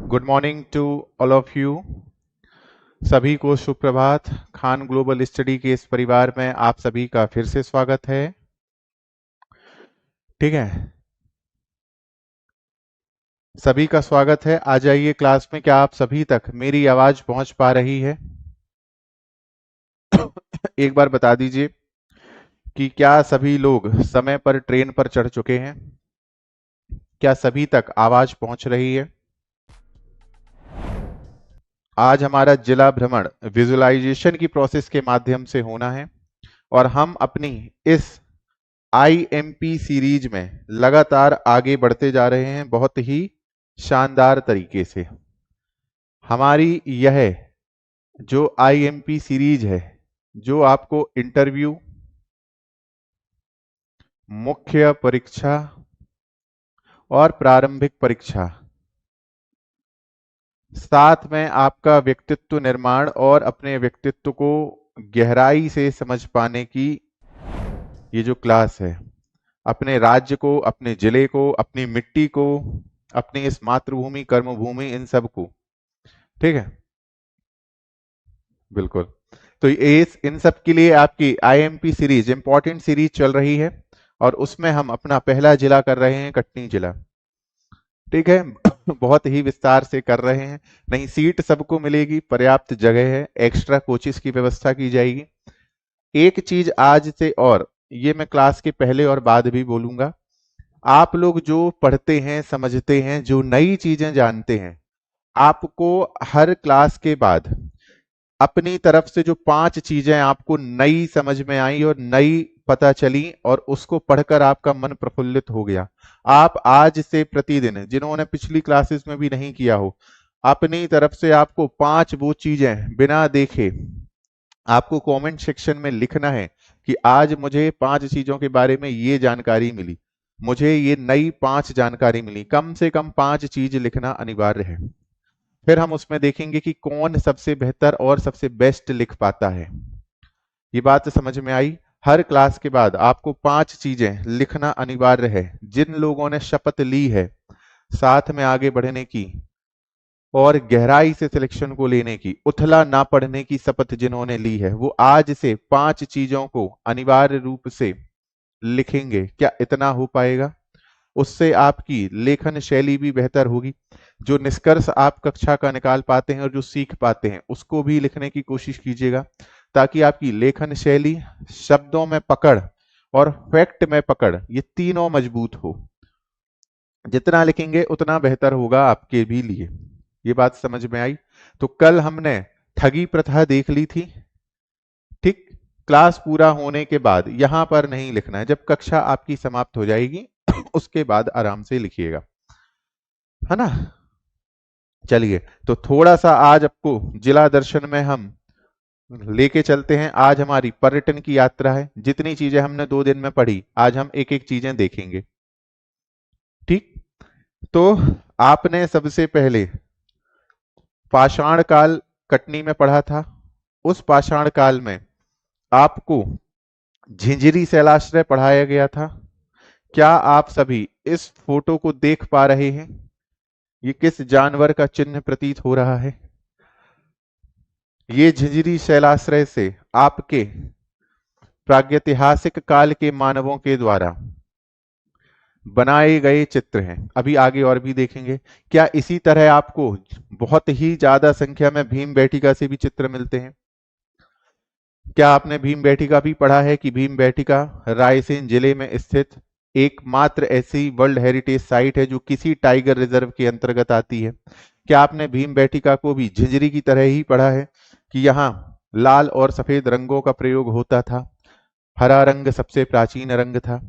Good morning to all of you. सभी को सुप्रभात। खान ग्लोबल स्टडी के इस परिवार में आप सभी का फिर से स्वागत है। ठीक है, सभी का स्वागत है। आ जाइए क्लास में। क्या आप सभी तक मेरी आवाज पहुंच पा रही है? एक बार बता दीजिए कि क्या सभी लोग समय पर ट्रेन पर चढ़ चुके हैं? क्या सभी तक आवाज पहुंच रही है? आज हमारा जिला भ्रमण विजुअलाइजेशन की प्रोसेस के माध्यम से होना है और हम अपनी इस आईएमपी सीरीज में लगातार आगे बढ़ते जा रहे हैं बहुत ही शानदार तरीके से। हमारी यह जो आईएमपी सीरीज है, जो आपको इंटरव्यू, मुख्य परीक्षा और प्रारंभिक परीक्षा, साथ में आपका व्यक्तित्व निर्माण और अपने व्यक्तित्व को गहराई से समझ पाने की ये जो क्लास है, अपने राज्य को, अपने जिले को, अपनी मिट्टी को, अपनी इस मातृभूमि, कर्मभूमि, इन सब को, ठीक है, बिल्कुल। तो इन सब के लिए आपकी आईएमपी सीरीज, इंपॉर्टेंट सीरीज चल रही है और उसमें हम अपना पहला जिला कर रहे हैं, कटनी जिला। ठीक है। बहुत ही विस्तार से कर रहे हैं। नहीं, सीट सबको मिलेगी, पर्याप्त जगह है, एक्स्ट्रा कोचिस की व्यवस्था की जाएगी। एक चीज आज से, और ये मैं क्लास के पहले और बाद भी बोलूंगा, आप लोग जो पढ़ते हैं, समझते हैं, जो नई चीजें जानते हैं, आपको हर क्लास के बाद अपनी तरफ से जो 5 चीजें आपको नई समझ में आई और नई पता चली और उसको पढ़कर आपका मन प्रफुल्लित हो गया, आप आज से प्रतिदिन, जिन्होंने पिछली क्लासेस में भी नहीं किया हो, अपनी तरफ से आपको 5 वो चीजें बिना देखे आपको कमेंट सेक्शन में लिखना है कि आज मुझे 5 चीजों के बारे में ये जानकारी मिली, मुझे ये नई 5 जानकारी मिली। कम से कम 5 चीज लिखना अनिवार्य है। फिर हम उसमें देखेंगे कि कौन सबसे बेहतर और सबसे बेस्ट लिख पाता है। ये बात समझ में आई? हर क्लास के बाद आपको 5 चीजें लिखना अनिवार्य है। जिन लोगों ने शपथ ली है साथ में आगे बढ़ने की और गहराई से सिलेक्शन को लेने की, उथला ना पढ़ने की शपथ जिन्होंने ली है, वो आज से 5 चीजों को अनिवार्य रूप से लिखेंगे। क्या इतना हो पाएगा? उससे आपकी लेखन शैली भी बेहतर होगी। जो निष्कर्ष आप कक्षा का निकाल पाते हैं और जो सीख पाते हैं, उसको भी लिखने की कोशिश कीजिएगा, ताकि आपकी लेखन शैली, शब्दों में पकड़ और फैक्ट में पकड़, ये तीनों मजबूत हो। जितना लिखेंगे उतना बेहतर होगा आपके भी लिए। ये बात समझ में आई? तो कल हमने ठगी प्रथा देख ली थी। ठीक, क्लास पूरा होने के बाद यहां पर नहीं लिखना है, जब कक्षा आपकी समाप्त हो जाएगी उसके बाद आराम से लिखिएगा, है ना। चलिए, तो थोड़ा सा आज आपको जिला दर्शन में हम लेके चलते हैं। आज हमारी पर्यटन की यात्रा है। जितनी चीजें हमने 2 दिन में पढ़ी, आज हम एक एक चीजें देखेंगे। ठीक, तो आपने सबसे पहले पाषाण काल कटनी में पढ़ा था। उस पाषाण काल में आपको झिंझरी शैलाश्रय पढ़ाया गया था। क्या आप सभी इस फोटो को देख पा रहे हैं? ये किस जानवर का चिन्ह प्रतीत हो रहा है? ये झिंझरी शैलाश्रय से आपके प्रागैतिहासिक काल के मानवों के द्वारा बनाए गए चित्र हैं। अभी आगे और भी देखेंगे। क्या इसी तरह आपको बहुत ही ज्यादा संख्या में भीम बैठिका से भी चित्र मिलते हैं? क्या आपने भीम बैठिका भी पढ़ा है कि भीम बैठिका रायसेन जिले में स्थित एकमात्र ऐसी वर्ल्ड हेरिटेज साइट है जो किसी टाइगर रिजर्व के अंतर्गत आती है? क्या आपने भीम बैठिका को भी झिंझरी की तरह ही पढ़ा है कि यहाँ लाल और सफेद रंगों का प्रयोग होता था, हरा रंग सबसे प्राचीन रंग था?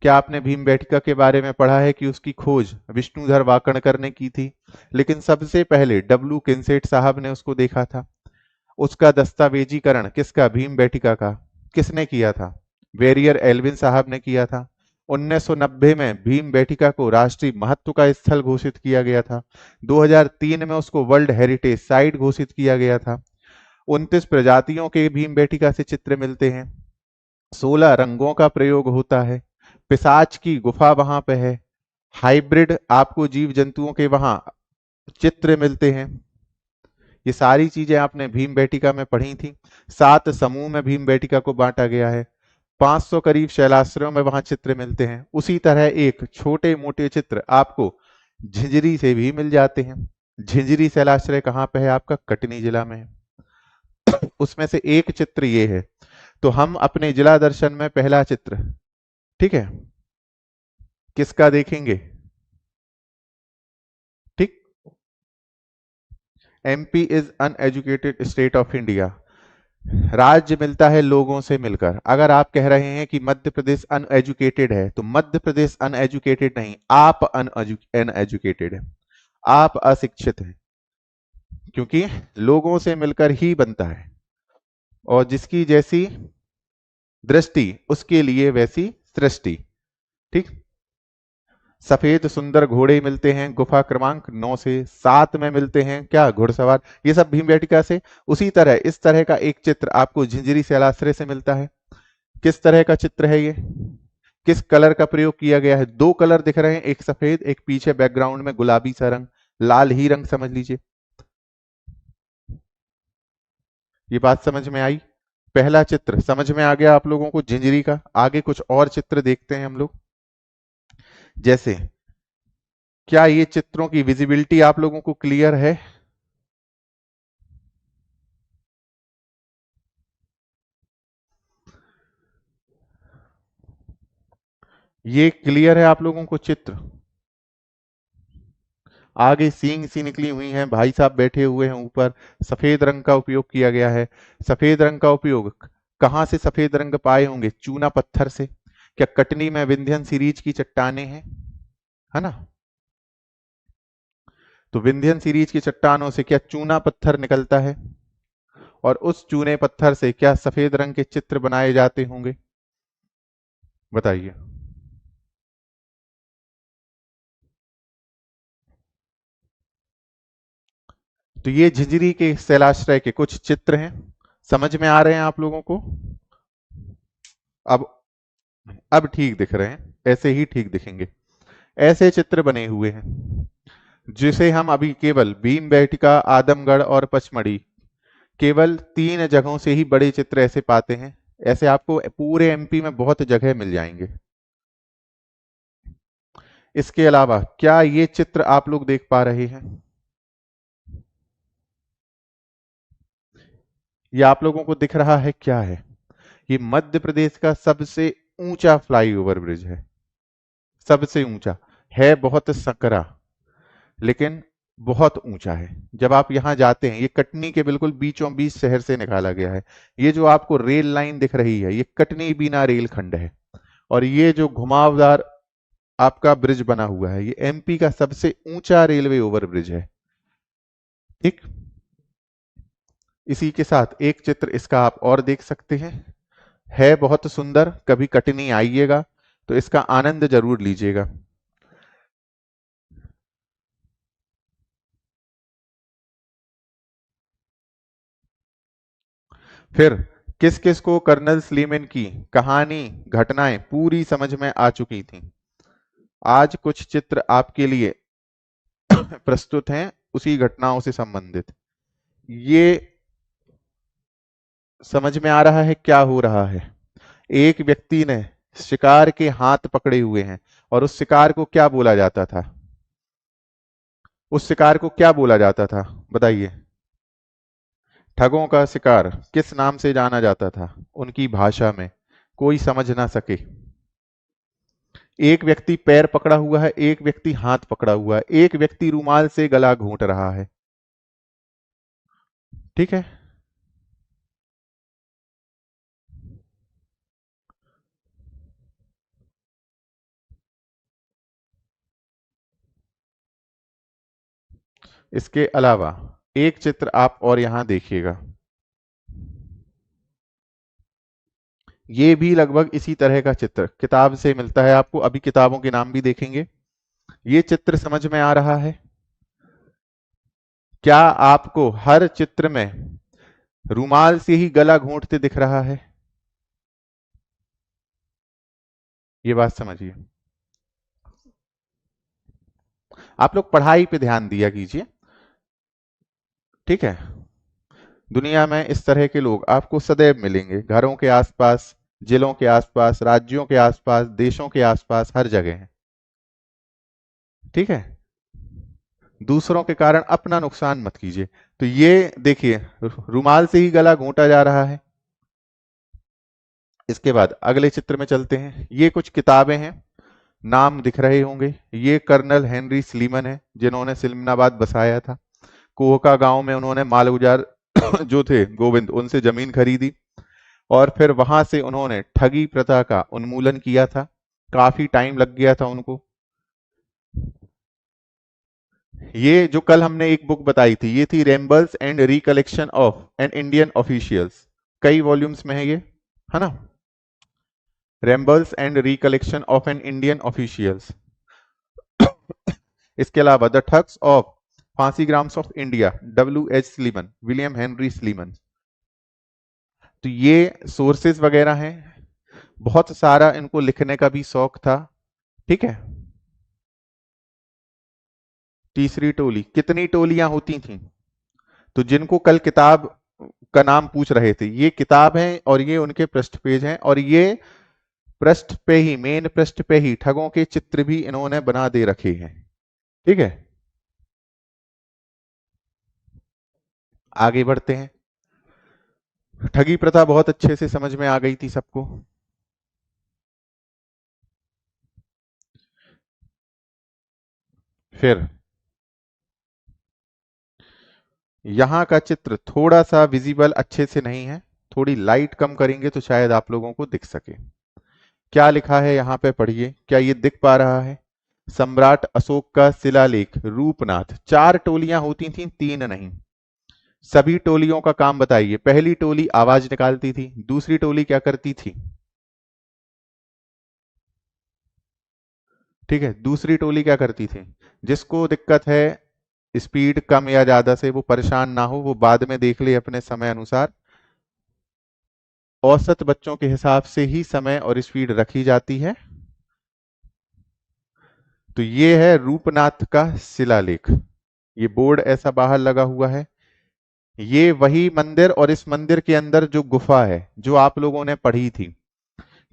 क्या आपने भीम बैठिका के बारे में पढ़ा है कि उसकी खोज विष्णुधर वाकणकर ने की थी, लेकिन सबसे पहले डब्ल्यू किनसेट साहब ने उसको देखा था? उसका दस्तावेजीकरण किसका? भीम बैठिका का। किसने किया था? वेरियर एल्विन साहब ने किया था। 1990 में भीम बैठिका को राष्ट्रीय महत्व का स्थल घोषित किया गया था। 2003 में उसको वर्ल्ड हेरिटेज साइट घोषित किया गया था। 29 प्रजातियों के भीम बैठिका से चित्र मिलते हैं। 16 रंगों का प्रयोग होता है। पिशाच की गुफा वहां पे है। हाइब्रिड आपको जीव जंतुओं के वहां चित्र मिलते हैं। ये सारी चीजें आपने भीम बेटिका में पढ़ी थी। 7 समूह में भीम बेटिका को बांटा गया है। 500 करीब शैलाश्रयों में वहां चित्र मिलते हैं। उसी तरह एक छोटे मोटे चित्र आपको झिंझरी से भी मिल जाते हैं। झिंझरी शैलाश्रय कहाँ पे है? आपका कटनी जिला में है। उसमें से एक चित्र ये है। तो हम अपने जिला दर्शन में पहला चित्र, ठीक है, किसका देखेंगे? ठीक, MP is uneducated state of India. राज्य मिलता है लोगों से मिलकर। अगर आप कह रहे हैं कि मध्य प्रदेश अनएजुकेटेड है, तो मध्य प्रदेश अनएजुकेटेड नहीं, आप अनएजुकेटेड है, आप अशिक्षित हैं, क्योंकि लोगों से मिलकर ही बनता है। और जिसकी जैसी दृष्टि उसके लिए वैसी सृष्टि। ठीक, सफेद सुंदर घोड़े मिलते हैं गुफा क्रमांक 9 से। 7 में मिलते हैं क्या? घुड़सवार। ये सब भीमबेटका से। उसी तरह इस तरह का एक चित्र आपको झिंझरी शैलाश्रय से मिलता है। किस तरह का चित्र है ये? किस कलर का प्रयोग किया गया है? 2 कलर दिख रहे हैं, एक सफेद, एक पीछे बैकग्राउंड में गुलाबी सा रंग, लाल ही रंग समझ लीजिए। ये बात समझ में आई? पहला चित्र समझ में आ गया आप लोगों को झिंझरी का। आगे कुछ और चित्र देखते हैं हम लोग। जैसे, क्या ये चित्रों की विजिबिलिटी आप लोगों को क्लियर है? ये क्लियर है आप लोगों को चित्र? आगे सींग सी निकली हुई हैं, भाई साहब बैठे हुए हैं ऊपर, सफेद रंग का उपयोग किया गया है। सफेद रंग का उपयोग कहां से सफेद रंग पाए होंगे? चूना पत्थर से। क्या कटनी में विंध्यन सीरीज की चट्टानें हैं? है ना? तो विंध्यन सीरीज की चट्टानों से क्या चूना पत्थर निकलता है? और उस चूने पत्थर से क्या सफेद रंग के चित्र बनाए जाते होंगे? बताइए। तो ये झिंझरी के शैलाश्रय के कुछ चित्र हैं। समझ में आ रहे हैं आप लोगों को? अब अब ठीक दिख रहे हैं, ऐसे ही ठीक दिखेंगे। ऐसे चित्र बने हुए हैं जिसे हम अभी केवल भीमबेटका, आदमगढ़ और पचमढ़ी, केवल 3 जगहों से ही बड़े चित्र ऐसे पाते हैं। ऐसे आपको पूरे एमपी में बहुत जगह मिल जाएंगे। इसके अलावा क्या ये चित्र आप लोग देख पा रहे हैं? ये आप लोगों को दिख रहा है क्या है? ये मध्य प्रदेश का सबसे ऊंचा फ्लाईओवर ब्रिज है। सबसे ऊंचा है, बहुत सकरा, लेकिन बहुत ऊंचा है। जब आप यहां जाते हैं, ये कटनी के बिल्कुल बीचों बीच शहर से निकाला गया है। ये जो आपको रेल लाइन दिख रही है, ये कटनी बीना रेल खंड है। और ये जो घुमावदार आपका ब्रिज बना हुआ है, ये एमपी का सबसे ऊंचा रेलवे ओवर ब्रिज है। ठीक, इसी के साथ एक चित्र इसका आप और देख सकते हैं, है बहुत सुंदर। कभी कटनी आइएगा तो इसका आनंद जरूर लीजिएगा। फिर किस किस को कर्नल स्लीमन की कहानी, घटनाएं पूरी समझ में आ चुकी थी। आज कुछ चित्र आपके लिए प्रस्तुत हैं उसी घटनाओं से संबंधित। ये समझ में आ रहा है क्या हो रहा है? एक व्यक्ति ने शिकार के हाथ पकड़े हुए हैं, और उस शिकार को क्या बोला जाता था? उस शिकार को क्या बोला जाता था? बताइए। ठगों का शिकार किस नाम से जाना जाता था उनकी भाषा में? कोई समझ ना सके। एक व्यक्ति पैर पकड़ा हुआ है, एक व्यक्ति हाथ पकड़ा हुआ है, एक व्यक्ति रुमाल से गला घोंट रहा है। ठीक है, इसके अलावा एक चित्र आप और यहां देखिएगा। ये भी लगभग इसी तरह का चित्र किताब से मिलता है आपको। अभी किताबों के नाम भी देखेंगे। ये चित्र समझ में आ रहा है? क्या आपको हर चित्र में रुमाल से ही गला घोंटते दिख रहा है? ये बात समझिए। आप लोग पढ़ाई पे ध्यान दिया कीजिए। ठीक है। दुनिया में इस तरह के लोग आपको सदैव मिलेंगे, घरों के आसपास, जिलों के आसपास, राज्यों के आसपास, देशों के आसपास, हर जगह है। ठीक है। दूसरों के कारण अपना नुकसान मत कीजिए। तो ये देखिए, रुमाल से ही गला घोंटा जा रहा है। इसके बाद अगले चित्र में चलते हैं। ये कुछ किताबें हैं, नाम दिख रहे होंगे। ये कर्नल हेनरी स्लीमन है, जिन्होंने सिलमनाबाद बसाया था। कोहका गांव में उन्होंने मालगुजार जो थे गोविंद, उनसे जमीन खरीदी और फिर वहां से उन्होंने ठगी प्रथा का उन्मूलन किया था। काफी टाइम लग गया था उनको। ये जो कल हमने एक बुक बताई थी, ये थी rambles and recollection of an Indian officials. कई वॉल्यूम्स में है ये, है ना। Rambles and recollection of an Indian officials. इसके अलावा the thugs of Phansigars of India, W.H. Sleeman, William Henry Sleeman. तो ये सोर्सेज वगैरह हैं। बहुत सारा इनको लिखने का भी शौक था। ठीक है। तीसरी टोली, कितनी टोलियां होती थी? तो जिनको कल किताब का नाम पूछ रहे थे, ये किताब है और ये उनके पृष्ठ पेज हैं, और ये पृष्ठ पे ही, मेन पृष्ठ पे ही ठगों के चित्र भी इन्होंने बना दे रखे हैं। ठीक है। आगे बढ़ते हैं। ठगी प्रथा बहुत अच्छे से समझ में आ गई थी सबको। फिर यहां का चित्र थोड़ा सा विजिबल अच्छे से नहीं है, थोड़ी लाइट कम करेंगे तो शायद आप लोगों को दिख सके। क्या लिखा है यहां पे, पढ़िए, क्या ये दिख पा रहा है? सम्राट अशोक का शिलालेख, रूपनाथ। चार टोलियां होती थी, तीन नहीं। सभी टोलियों का काम बताइए। पहली टोली आवाज निकालती थी, दूसरी टोली क्या करती थी? ठीक है, दूसरी टोली क्या करती थी? जिसको दिक्कत है स्पीड कम या ज्यादा से, वो परेशान ना हो, वो बाद में देख ले अपने समय अनुसार। औसत बच्चों के हिसाब से ही समय और स्पीड रखी जाती है। तो ये है रूपनाथ का शिलालेख। ये बोर्ड ऐसा बाहर लगा हुआ है। ये वही मंदिर, और इस मंदिर के अंदर जो गुफा है, जो आप लोगों ने पढ़ी थी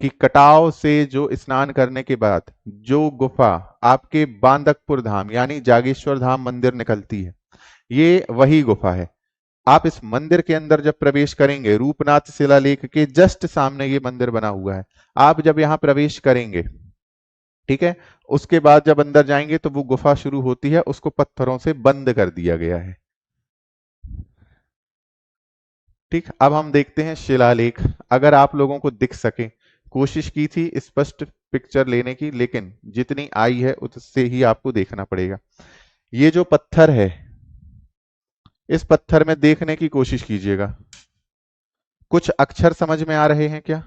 कि कटाव से जो स्नान करने के बाद जो गुफा आपके बांदकपुर धाम यानी जागेश्वर धाम मंदिर निकलती है, ये वही गुफा है। आप इस मंदिर के अंदर जब प्रवेश करेंगे, रूपनाथ शिलालेख के जस्ट सामने ये मंदिर बना हुआ है। आप जब यहां प्रवेश करेंगे, ठीक है, उसके बाद जब अंदर जाएंगे तो वो गुफा शुरू होती है, उसको पत्थरों से बंद कर दिया गया है। ठीक, अब हम देखते हैं शिलालेख। अगर आप लोगों को दिख सके, कोशिश की थी स्पष्ट पिक्चर लेने की, लेकिन जितनी आई है उससे ही आपको देखना पड़ेगा। ये जो पत्थर है, इस पत्थर में देखने की कोशिश कीजिएगा। कुछ अक्षर समझ में आ रहे हैं क्या?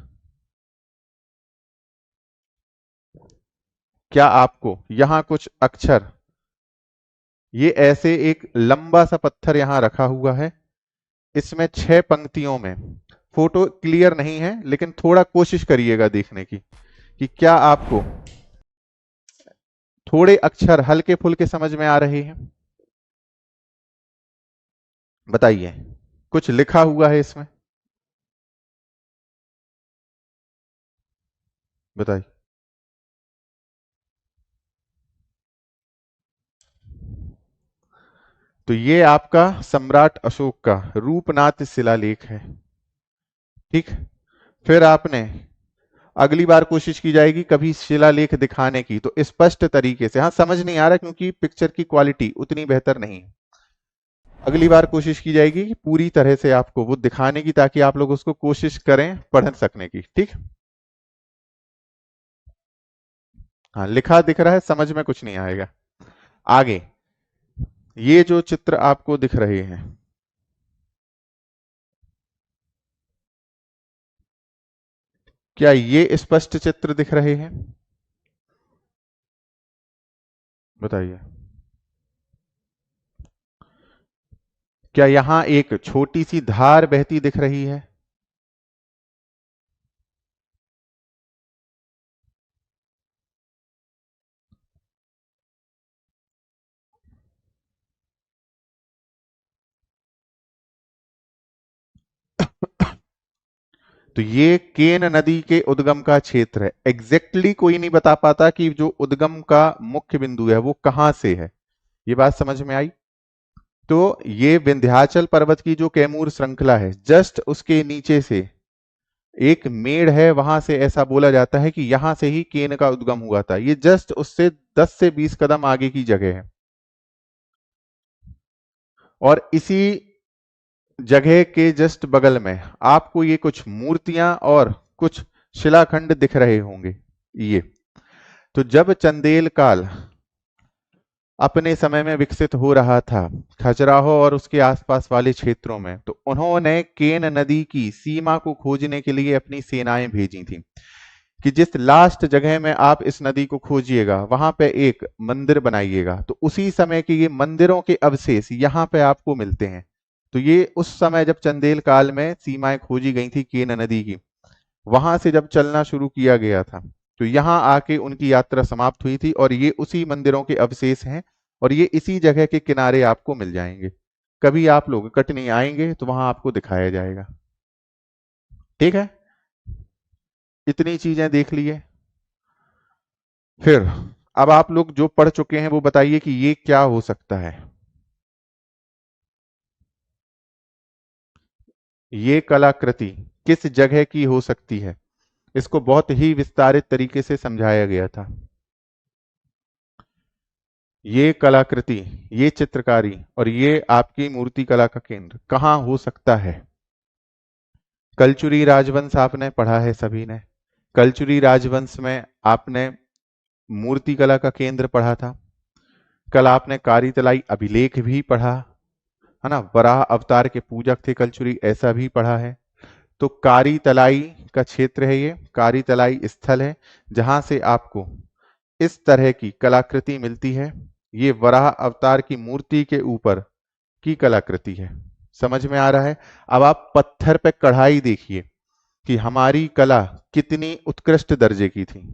क्या आपको यहां कुछ अक्षर, ये ऐसे एक लंबा सा पत्थर यहां रखा हुआ है, इसमें 6 पंक्तियों में, फोटो क्लियर नहीं है लेकिन थोड़ा कोशिश करिएगा देखने की कि क्या आपको थोड़े अक्षर हल्के फुल्के समझ में आ रहे हैं। बताइए, कुछ लिखा हुआ है इसमें? बताइए। तो ये आपका सम्राट अशोक का रूपनाथ शिलालेख है। ठीक। फिर आपने अगली बार कोशिश की जाएगी कभी शिलालेख दिखाने की तो स्पष्ट तरीके से, हाँ समझ नहीं आ रहा क्योंकि पिक्चर की क्वालिटी उतनी बेहतर नहीं है। अगली बार कोशिश की जाएगी कि पूरी तरह से आपको वो दिखाने की, ताकि आप लोग उसको कोशिश करें पढ़ सकने की। ठीक। हाँ, लिखा दिख रहा है, समझ में कुछ नहीं आएगा। आगे, ये जो चित्र आपको दिख रहे हैं, क्या ये स्पष्ट चित्र दिख रहे हैं? बताइए। क्या यहां एक छोटी सी धार बहती दिख रही है? तो ये केन नदी के उद्गम का क्षेत्र है। एग्जैक्टली कोई नहीं बता पाता कि जो उद्गम का मुख्य बिंदु है वो कहां से है। ये बात समझ में आई। तो ये विंध्याचल पर्वत की जो कैमूर श्रृंखला है, जस्ट उसके नीचे से एक मेड़ है, वहां से ऐसा बोला जाता है कि यहां से ही केन का उद्गम हुआ था। ये जस्ट उससे 10 से 20 कदम आगे की जगह है। और इसी जगह के जस्ट बगल में आपको ये कुछ मूर्तियां और कुछ शिलाखंड दिख रहे होंगे। ये तो जब चंदेल काल अपने समय में विकसित हो रहा था खजुराहो और उसके आसपास वाले क्षेत्रों में, तो उन्होंने केन नदी की सीमा को खोजने के लिए अपनी सेनाएं भेजी थी कि जिस लास्ट जगह में आप इस नदी को खोजिएगा वहां पे एक मंदिर बनाइएगा। तो उसी समय के ये मंदिरों के अवशेष यहाँ पे आपको मिलते हैं। तो ये उस समय जब चंदेल काल में सीमाएं खोजी गई थी केन नदी की, वहां से जब चलना शुरू किया गया था, तो यहाँ आके उनकी यात्रा समाप्त हुई थी। और ये उसी मंदिरों के अवशेष हैं और ये इसी जगह के किनारे आपको मिल जाएंगे। कभी आप लोग कटनी आएंगे तो वहां आपको दिखाया जाएगा। ठीक है, इतनी चीजें देख लिए। फिर अब आप लोग जो पढ़ चुके हैं वो बताइए कि ये क्या हो सकता है। ये कलाकृति किस जगह की हो सकती है, इसको बहुत ही विस्तारित तरीके से समझाया गया था। ये कलाकृति, ये चित्रकारी और ये आपकी मूर्ति कला का केंद्र कहाँ हो सकता है। कलचुरी राजवंश आपने पढ़ा है सभी ने। कलचुरी राजवंश में आपने मूर्ति कला का केंद्र पढ़ा था। कल आपने कारीतलाई अभिलेख भी पढ़ा है ना, वराह अवतार के पूजक थे कलचुरी, ऐसा भी पढ़ा है। तो कारी तलाई का क्षेत्र है, ये कारी तलाई स्थल है जहां से आपको इस तरह की कलाकृति मिलती है। ये वराह अवतार की मूर्ति के ऊपर की कलाकृति है। समझ में आ रहा है। अब आप पत्थर पे कढ़ाई देखिए कि हमारी कला कितनी उत्कृष्ट दर्जे की थी।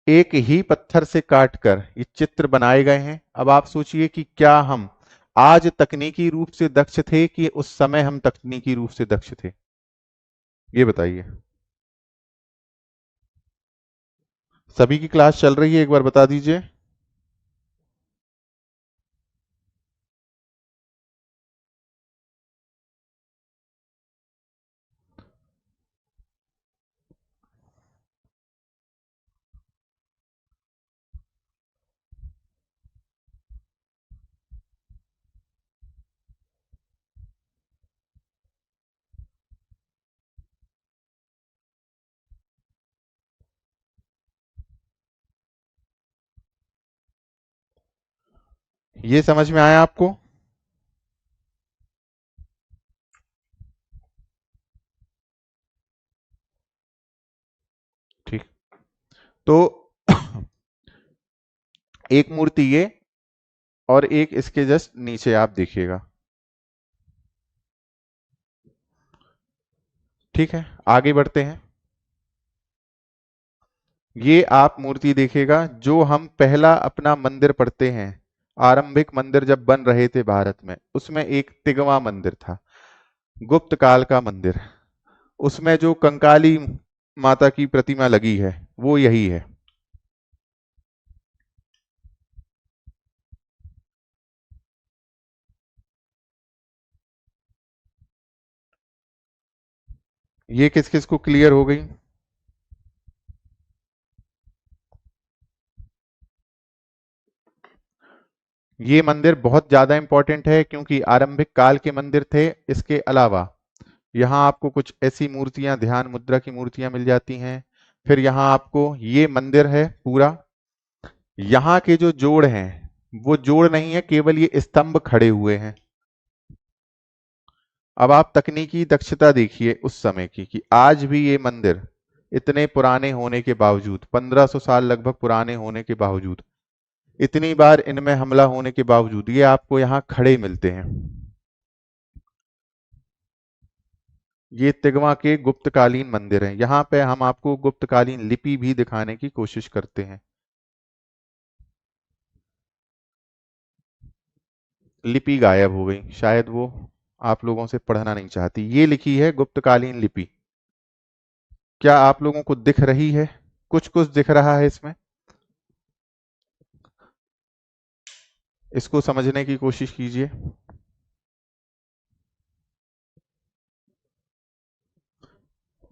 एक ही पत्थर से काटकर ये चित्र बनाए गए हैं। अब आप सोचिए कि क्या हम आज तकनीकी रूप से दक्ष थे कि उस समय हम तकनीकी रूप से दक्ष थे, ये बताइए। सभी की क्लास चल रही है, एक बार बता दीजिए। ये समझ में आया आपको। ठीक। तो एक मूर्ति ये और एक इसके जस्ट नीचे आप देखिएगा। ठीक है, आगे बढ़ते हैं। ये आप मूर्ति देखिएगा, जो हम पहला अपना मंदिर पढ़ते हैं, आरंभिक मंदिर जब बन रहे थे भारत में, उसमें एक तिगवा मंदिर था, गुप्त काल का मंदिर। उसमें जो कंकाली माता की प्रतिमा लगी है वो यही है। ये किस किस को क्लियर हो गई। ये मंदिर बहुत ज्यादा इंपॉर्टेंट है क्योंकि आरंभिक काल के मंदिर थे। इसके अलावा यहाँ आपको कुछ ऐसी मूर्तियां, ध्यान मुद्रा की मूर्तियां मिल जाती हैं। फिर यहाँ आपको ये मंदिर है पूरा। यहाँ के जो जोड़ हैं वो जोड़ नहीं है, केवल ये स्तंभ खड़े हुए हैं। अब आप तकनीकी दक्षता देखिए उस समय की कि आज भी ये मंदिर इतने पुराने होने के बावजूद, 1500 साल लगभग पुराने होने के बावजूद, इतनी बार इनमें हमला होने के बावजूद ये आपको यहाँ खड़े मिलते हैं। ये तिगवा के गुप्तकालीन मंदिर हैं। यहाँ पे हम आपको गुप्तकालीन लिपि भी दिखाने की कोशिश करते हैं। लिपि गायब हो गई, शायद वो आप लोगों से पढ़ना नहीं चाहती। ये लिखी है गुप्तकालीन लिपि। क्या आप लोगों को दिख रही है? कुछ कुछ दिख रहा है इसमें, इसको समझने की कोशिश कीजिए।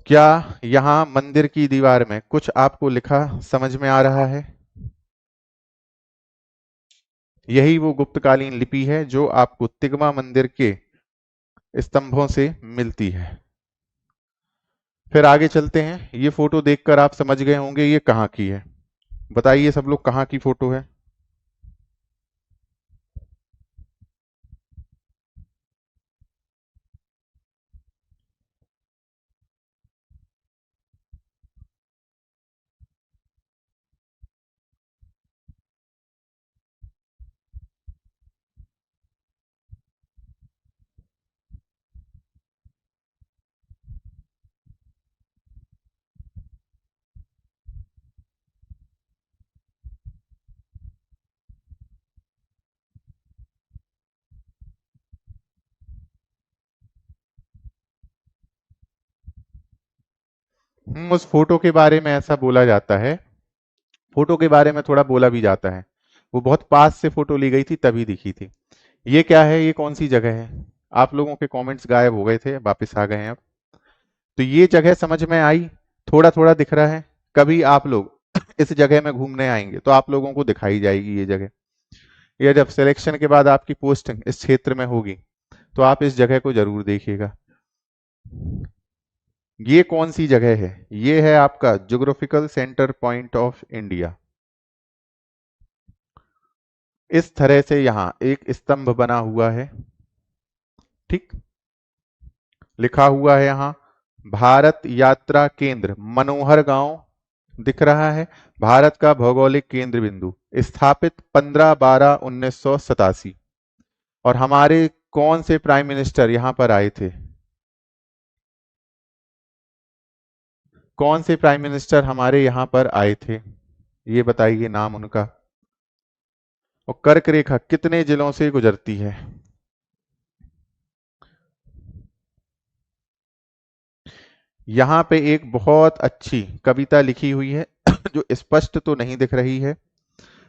क्या यहाँ मंदिर की दीवार में कुछ आपको लिखा समझ में आ रहा है? यही वो गुप्तकालीन लिपि है जो आपको तिगमा मंदिर के स्तंभों से मिलती है। फिर आगे चलते हैं। ये फोटो देखकर आप समझ गए होंगे ये कहाँ की है। बताइए सब लोग, कहाँ की फोटो है? उस फोटो के बारे में ऐसा बोला जाता है, फोटो के बारे में थोड़ा बोला भी जाता है, वो बहुत पास से फोटो ली गई थी तभी दिखी थी। ये क्या है, ये कौन सी जगह है? आप लोगों के कमेंट्स गायब हो गए थे, वापस आ गए हैं अब। तो ये जगह समझ में आई? थोड़ा थोड़ा दिख रहा है। कभी आप लोग इस जगह में घूमने आएंगे तो आप लोगों को दिखाई जाएगी ये जगह। या जब सिलेक्शन के बाद आपकी पोस्टिंग इस क्षेत्र में होगी तो आप इस जगह को जरूर देखिएगा। ये कौन सी जगह है? ये है आपका geographical centre point of India. इस तरह से यहाँ एक स्तंभ बना हुआ है, ठीक। लिखा हुआ है यहाँ भारत यात्रा केंद्र मनोहर गांव दिख रहा है। भारत का भौगोलिक केंद्र बिंदु स्थापित 15/12/1987। और हमारे कौन से प्राइम मिनिस्टर यहाँ पर आए थे? कौन से प्राइम मिनिस्टर हमारे यहाँ पर आए थे? ये बताइए नाम उनका। और कर्क रेखा कितने जिलों से गुजरती है? यहाँ पे एक बहुत अच्छी कविता लिखी हुई है जो स्पष्ट तो नहीं दिख रही है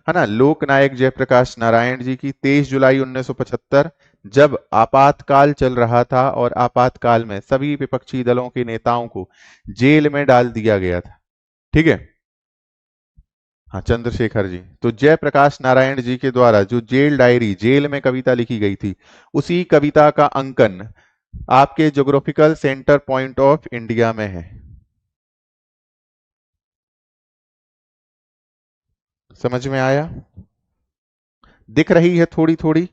ना, लोक नायक जयप्रकाश नारायण जी की, 23 जुलाई 1975, जब आपातकाल चल रहा था और आपातकाल में सभी विपक्षी दलों के नेताओं को जेल में डाल दिया गया था, ठीक है। हाँ, चंद्रशेखर जी। तो जयप्रकाश नारायण जी के द्वारा जो जेल डायरी, जेल में कविता लिखी गई थी, उसी कविता का अंकन आपके geographical centre point of India में है। समझ में आया? दिख रही है थोड़ी थोड़ी?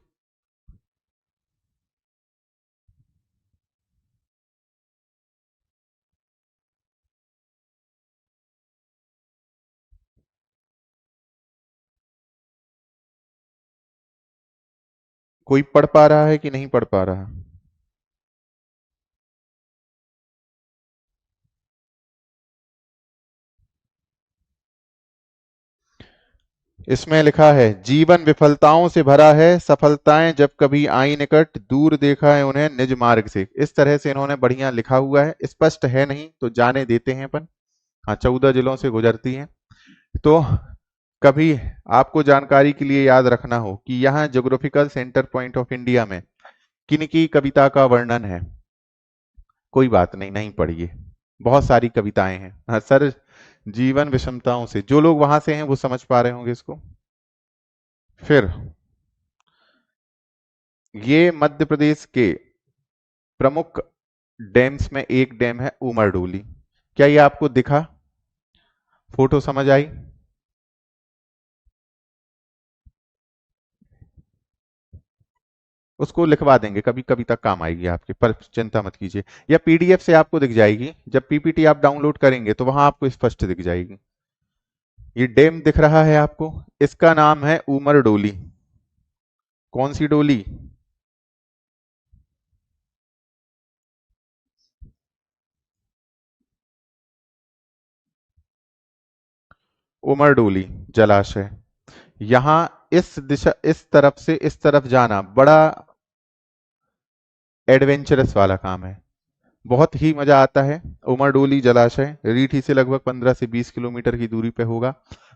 कोई पढ़ पा रहा है कि नहीं पढ़ पा रहा? इसमें लिखा है जीवन विफलताओं से भरा है, सफलताएं जब कभी आई निकट, दूर देखा है उन्हें निज मार्ग से। इस तरह से इन्होंने बढ़िया लिखा हुआ है, स्पष्ट है नहीं तो जाने देते हैं अपन। हाँ, 14 जिलों से गुजरती है। तो कभी आपको जानकारी के लिए याद रखना हो कि यहाँ geographical centre point of India में किन की कविता का वर्णन है, कोई बात नहीं, नहीं पढ़िए, बहुत सारी कविताएं हैं। हाँ सर, जीवन विषमताओं से, जो लोग वहां से हैं वो समझ पा रहे होंगे इसको। फिर ये मध्य प्रदेश के प्रमुख डैम्स में एक डैम है उमरडोली। क्या ये आपको दिखा? फोटो समझ आई? उसको लिखवा देंगे, कभी कभी तक काम आएगी आपके, पर चिंता मत कीजिए। या पीडीएफ से आपको दिख जाएगी, जब पीपीटी आप डाउनलोड करेंगे तो वहां आपको स्पष्ट दिख जाएगी। ये डैम दिख रहा है आपको, इसका नाम है उमर डोली। कौन सी डोली? उमर डोली जलाशय। यहाँ इस दिशा, इस तरफ से इस तरफ जाना बड़ा एडवेंचरस वाला काम है, बहुत ही मजा आता है। उमरडोली जलाशय रीठी से लगभग 15 से 20 किलोमीटर की दूरी पे होगा।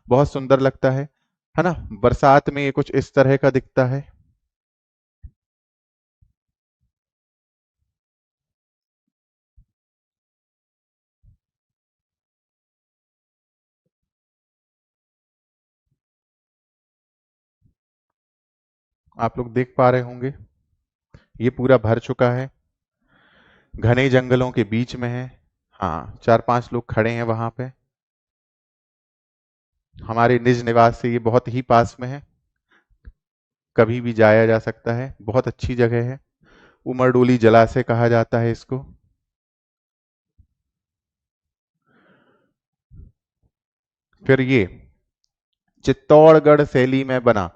बहुत सुंदर लगता है ना। बरसात में ये कुछ इस तरह का दिखता है। आप लोग देख पा रहे होंगे, ये पूरा भर चुका है, घने जंगलों के बीच में है। हाँ, 4-5 लोग खड़े हैं वहां पे। हमारे निज निवास से ये बहुत ही पास में है, कभी भी जाया जा सकता है, बहुत अच्छी जगह है। उमरडोली जलाशय कहा जाता है इसको। फिर ये चित्तौड़गढ़ शैली में बना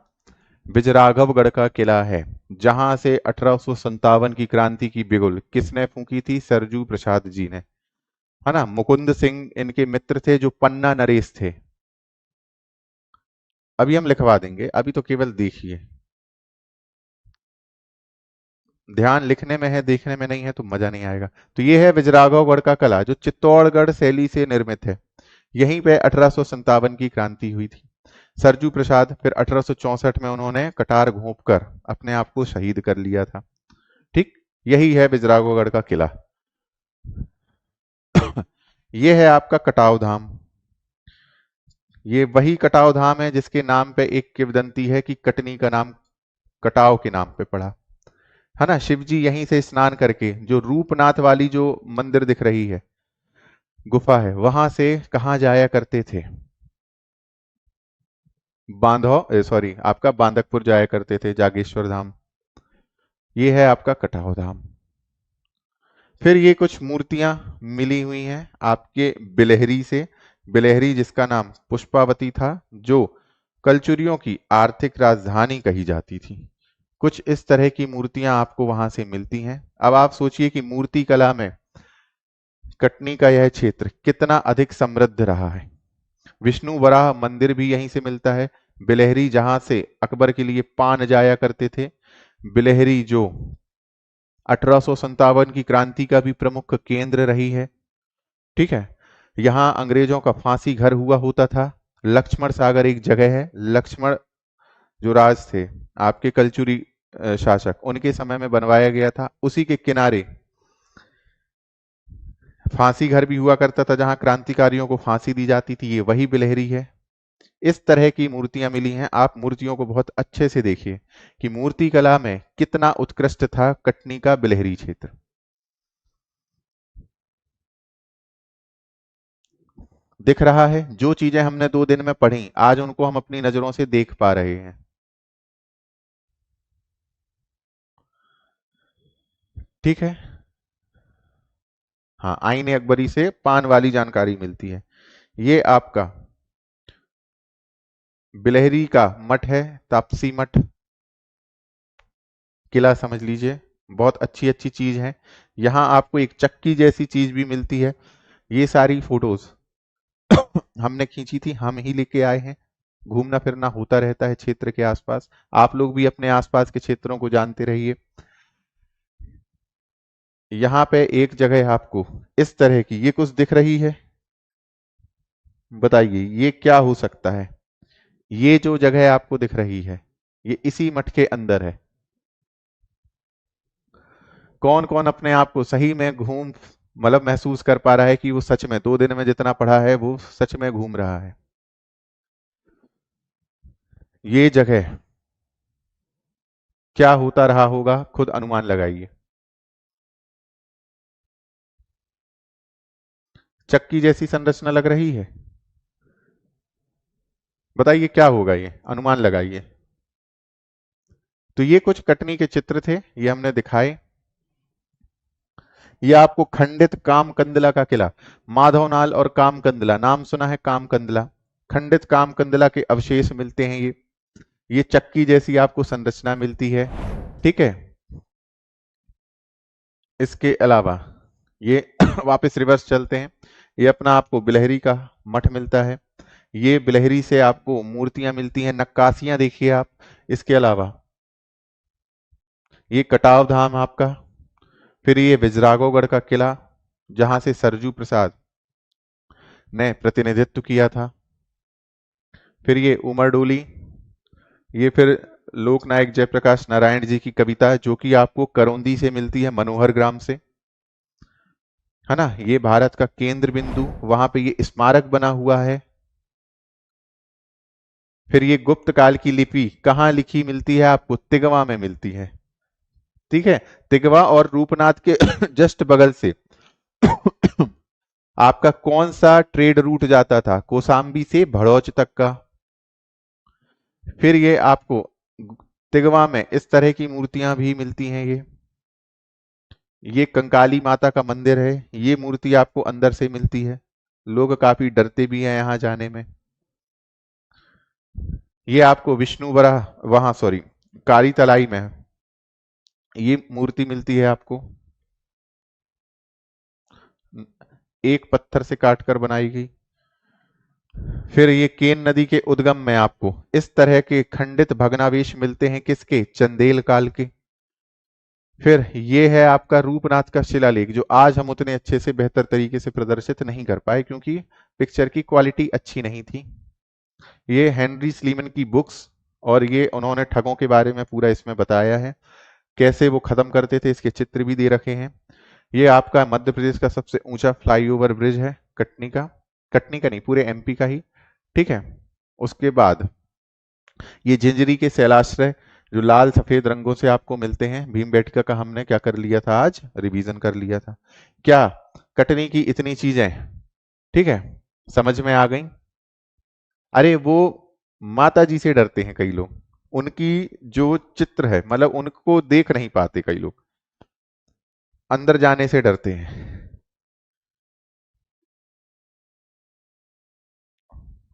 विजयराघवगढ़ का किला है, जहां से 1857 की क्रांति की बिगुल किसने फूंकी थी? सरजू प्रसाद जी ने, है ना। मुकुंद सिंह इनके मित्र थे, जो पन्ना नरेश थे। अभी हम लिखवा देंगे, अभी तो केवल देखिए। ध्यान लिखने में है, देखने में नहीं है तो मजा नहीं आएगा। तो ये है विजयराघवगढ़ का किला, जो चित्तौड़गढ़ शैली से निर्मित है। यहीं पे 1857 की क्रांति हुई थी। सरजू प्रसाद फिर 1864 में उन्होंने कटार घोंपकर अपने आप को शहीद कर लिया था। ठीक, यही है विजयराघवगढ़ का किला। ये है आपका कटाव धाम। ये वही कटाव धाम है जिसके नाम पे एक किंवदंती है कि कटनी का नाम कटाव के नाम पे पड़ा, है ना। शिव जी यहीं से स्नान करके, जो रूपनाथ वाली जो मंदिर दिख रही है, गुफा है, वहां से कहाँ जाया करते थे? बांधव, सॉरी, आपका बांदकपुर जाया करते थे, जागेश्वर धाम। ये है आपका कटाव धाम। फिर ये कुछ मूर्तियां मिली हुई हैं आपके बिलहरी से। बिलहरी जिसका नाम पुष्पावती था, जो कलचुरियों की आर्थिक राजधानी कही जाती थी। कुछ इस तरह की मूर्तियां आपको वहां से मिलती हैं। अब आप सोचिए कि मूर्ति कला में कटनी का यह क्षेत्र कितना अधिक समृद्ध रहा है। विष्णु वराह मंदिर भी यहीं से मिलता है। बिलहरी जहां से अकबर के लिए पान जाया करते थे। बिलहरी जो 1857 की क्रांति का भी प्रमुख केंद्र रही है। ठीक है, यहाँ अंग्रेजों का फांसी घर हुआ होता था। लक्ष्मण सागर एक जगह है, लक्ष्मण जो राज थे आपके कलचुरी शासक, उनके समय में बनवाया गया था। उसी के किनारे फांसी घर भी हुआ करता था, जहां क्रांतिकारियों को फांसी दी जाती थी। ये वही बिलहरी है। इस तरह की मूर्तियां मिली हैं। आप मूर्तियों को बहुत अच्छे से देखिए कि मूर्ति कला में कितना उत्कृष्ट था कटनी का बिलहरी क्षेत्र। दिख रहा है, जो चीजें हमने 2 दिन में पढ़ी, आज उनको हम अपनी नजरों से देख पा रहे हैं। ठीक है। हाँ, आईने अकबरी से पान वाली जानकारी मिलती है। ये आपका बिलहरी का मठ है, तापसी मठ। किला समझ लीजिए, बहुत अच्छी अच्छी चीज है। यहाँ आपको एक चक्की जैसी चीज भी मिलती है। ये सारी फोटोज हमने खींची थी, हम ही लेके आए हैं। घूमना फिरना होता रहता है क्षेत्र के आसपास। आप लोग भी अपने आसपास के क्षेत्रों को जानते रहिए। यहाँ पे एक जगह आपको इस तरह की ये कुछ दिख रही है, बताइए ये क्या हो सकता है? ये जो जगह आपको दिख रही है, ये इसी मठ के अंदर है। कौन कौन अपने आप को सही में घूम, मतलब महसूस कर पा रहा है कि वो सच में 2 दिन में जितना पढ़ा है वो सच में घूम रहा है? ये जगह क्या होता रहा होगा, खुद अनुमान लगाइए। चक्की जैसी संरचना लग रही है, बताइए क्या होगा, ये अनुमान लगाइए। तो ये कुछ कटनी के चित्र थे, ये हमने दिखाए। ये आपको खंडित कामकंदला का किला, माधवनाल और कामकंदला, नाम सुना है कामकंदला? खंडित कामकंदला के अवशेष मिलते हैं। ये चक्की जैसी आपको संरचना मिलती है। ठीक है, इसके अलावा ये वापस रिवर्स चलते हैं। ये अपना आपको बिलहरी का मठ मिलता है। ये बिलहरी से आपको मूर्तियां मिलती हैं, नक्काशियां देखिए आप। इसके अलावा ये कटाव धाम आपका, फिर ये विजराघोगढ़ का किला जहां से सरजू प्रसाद ने प्रतिनिधित्व किया था, फिर ये उमरडोली, ये फिर लोकनायक जयप्रकाश नारायण जी की कविता जो कि आपको करौंदी से मिलती है, मनोहर ग्राम से, है ना। ये भारत का केंद्र बिंदु, वहां पे ये स्मारक बना हुआ है। फिर ये गुप्त काल की लिपि कहाँ लिखी मिलती है आपको, तिगवा में मिलती है। ठीक है, तिगवा और रूपनाथ के जस्ट बगल से आपका कौन सा ट्रेड रूट जाता था, कोसाम्बी से भड़ौच तक का। फिर ये आपको तिगवा में इस तरह की मूर्तियां भी मिलती हैं। ये कंकाली माता का मंदिर है, ये मूर्ति आपको अंदर से मिलती है, लोग काफी डरते भी हैं यहां जाने में। ये आपको विष्णु वरा, वहां सॉरी काली तलाई में ये मूर्ति मिलती है आपको, एक पत्थर से काटकर बनाई गई। फिर ये केन नदी के उद्गम में आपको इस तरह के खंडित भग्नावशेष मिलते हैं, किसके, चंदेल काल के। फिर ये है आपका रूपनाथ का शिलालेख, जो आज हम उतने अच्छे से बेहतर तरीके से प्रदर्शित नहीं कर पाए क्योंकि पिक्चर की क्वालिटी अच्छी नहीं थी। ये हेनरी स्लीमन की बुक्स, और ये उन्होंने ठगों के बारे में पूरा इसमें बताया है, कैसे वो खत्म करते थे, इसके चित्र भी दे रखे हैं। ये आपका मध्य प्रदेश का सबसे ऊंचा फ्लाईओवर ब्रिज है, कटनी का, कटनी का नहीं पूरे एमपी का ही। ठीक है, उसके बाद ये झिंझरी के शैलाश्रय जो लाल सफेद रंगों से आपको मिलते हैं, भीमबेटका का हमने क्या कर लिया था, आज रिवीजन कर लिया था। क्या कटनी की इतनी चीजें, ठीक है, समझ में आ गई। अरे वो माता जी से डरते हैं कई लोग, उनकी जो चित्र है, मतलब उनको देख नहीं पाते कई लोग, अंदर जाने से डरते हैं।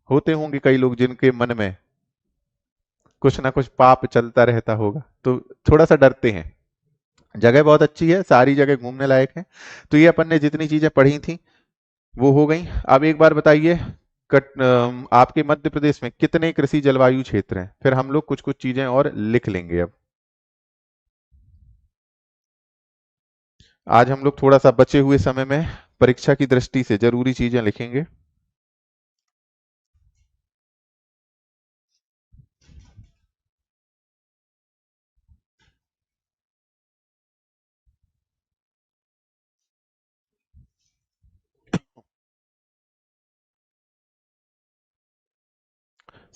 होते होंगे कई लोग जिनके मन में कुछ ना कुछ पाप चलता रहता होगा, तो थोड़ा सा डरते हैं। जगह बहुत अच्छी है, सारी जगह घूमने लायक है। तो ये अपन ने जितनी चीजें पढ़ी थी वो हो गई। अब एक बार बताइए, आपके मध्य प्रदेश में कितने कृषि जलवायु क्षेत्र हैं, फिर हम लोग कुछ कुछ चीजें और लिख लेंगे। अब आज हम लोग थोड़ा सा बचे हुए समय में परीक्षा की दृष्टि से जरूरी चीजें लिखेंगे।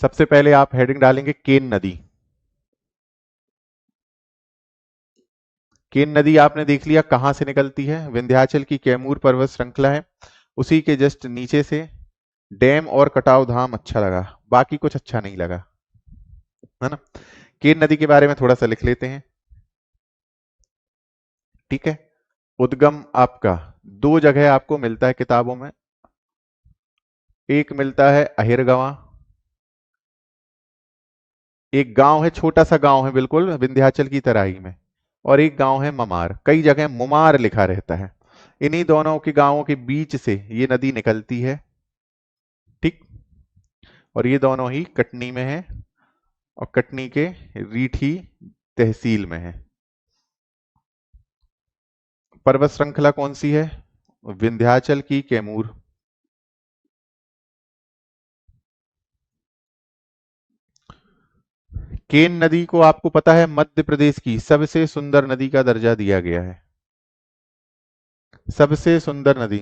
सबसे पहले आप हेडिंग डालेंगे केन नदी। केन नदी आपने देख लिया कहां से निकलती है, विंध्याचल की कैमूर पर्वत श्रृंखला है, उसी के जस्ट नीचे से। डैम और कटाव धाम अच्छा लगा, बाकी कुछ अच्छा नहीं लगा, है ना। केन नदी के बारे में थोड़ा सा लिख लेते हैं। ठीक है, उद्गम आपका दो जगह आपको मिलता है किताबों में, एक मिलता है अहिरगवा, एक गांव है, छोटा सा गांव है बिल्कुल विंध्याचल की तराई में, और एक गांव है ममार, कई जगह मुमार लिखा रहता है। इन्हीं दोनों के गांवों के बीच से ये नदी निकलती है। ठीक, और ये दोनों ही कटनी में है, और कटनी के रीठी तहसील में है। पर्वत श्रृंखला कौन सी है, विंध्याचल की कैमूर। केन नदी को आपको पता है मध्य प्रदेश की सबसे सुंदर नदी का दर्जा दिया गया है, सबसे सुंदर नदी।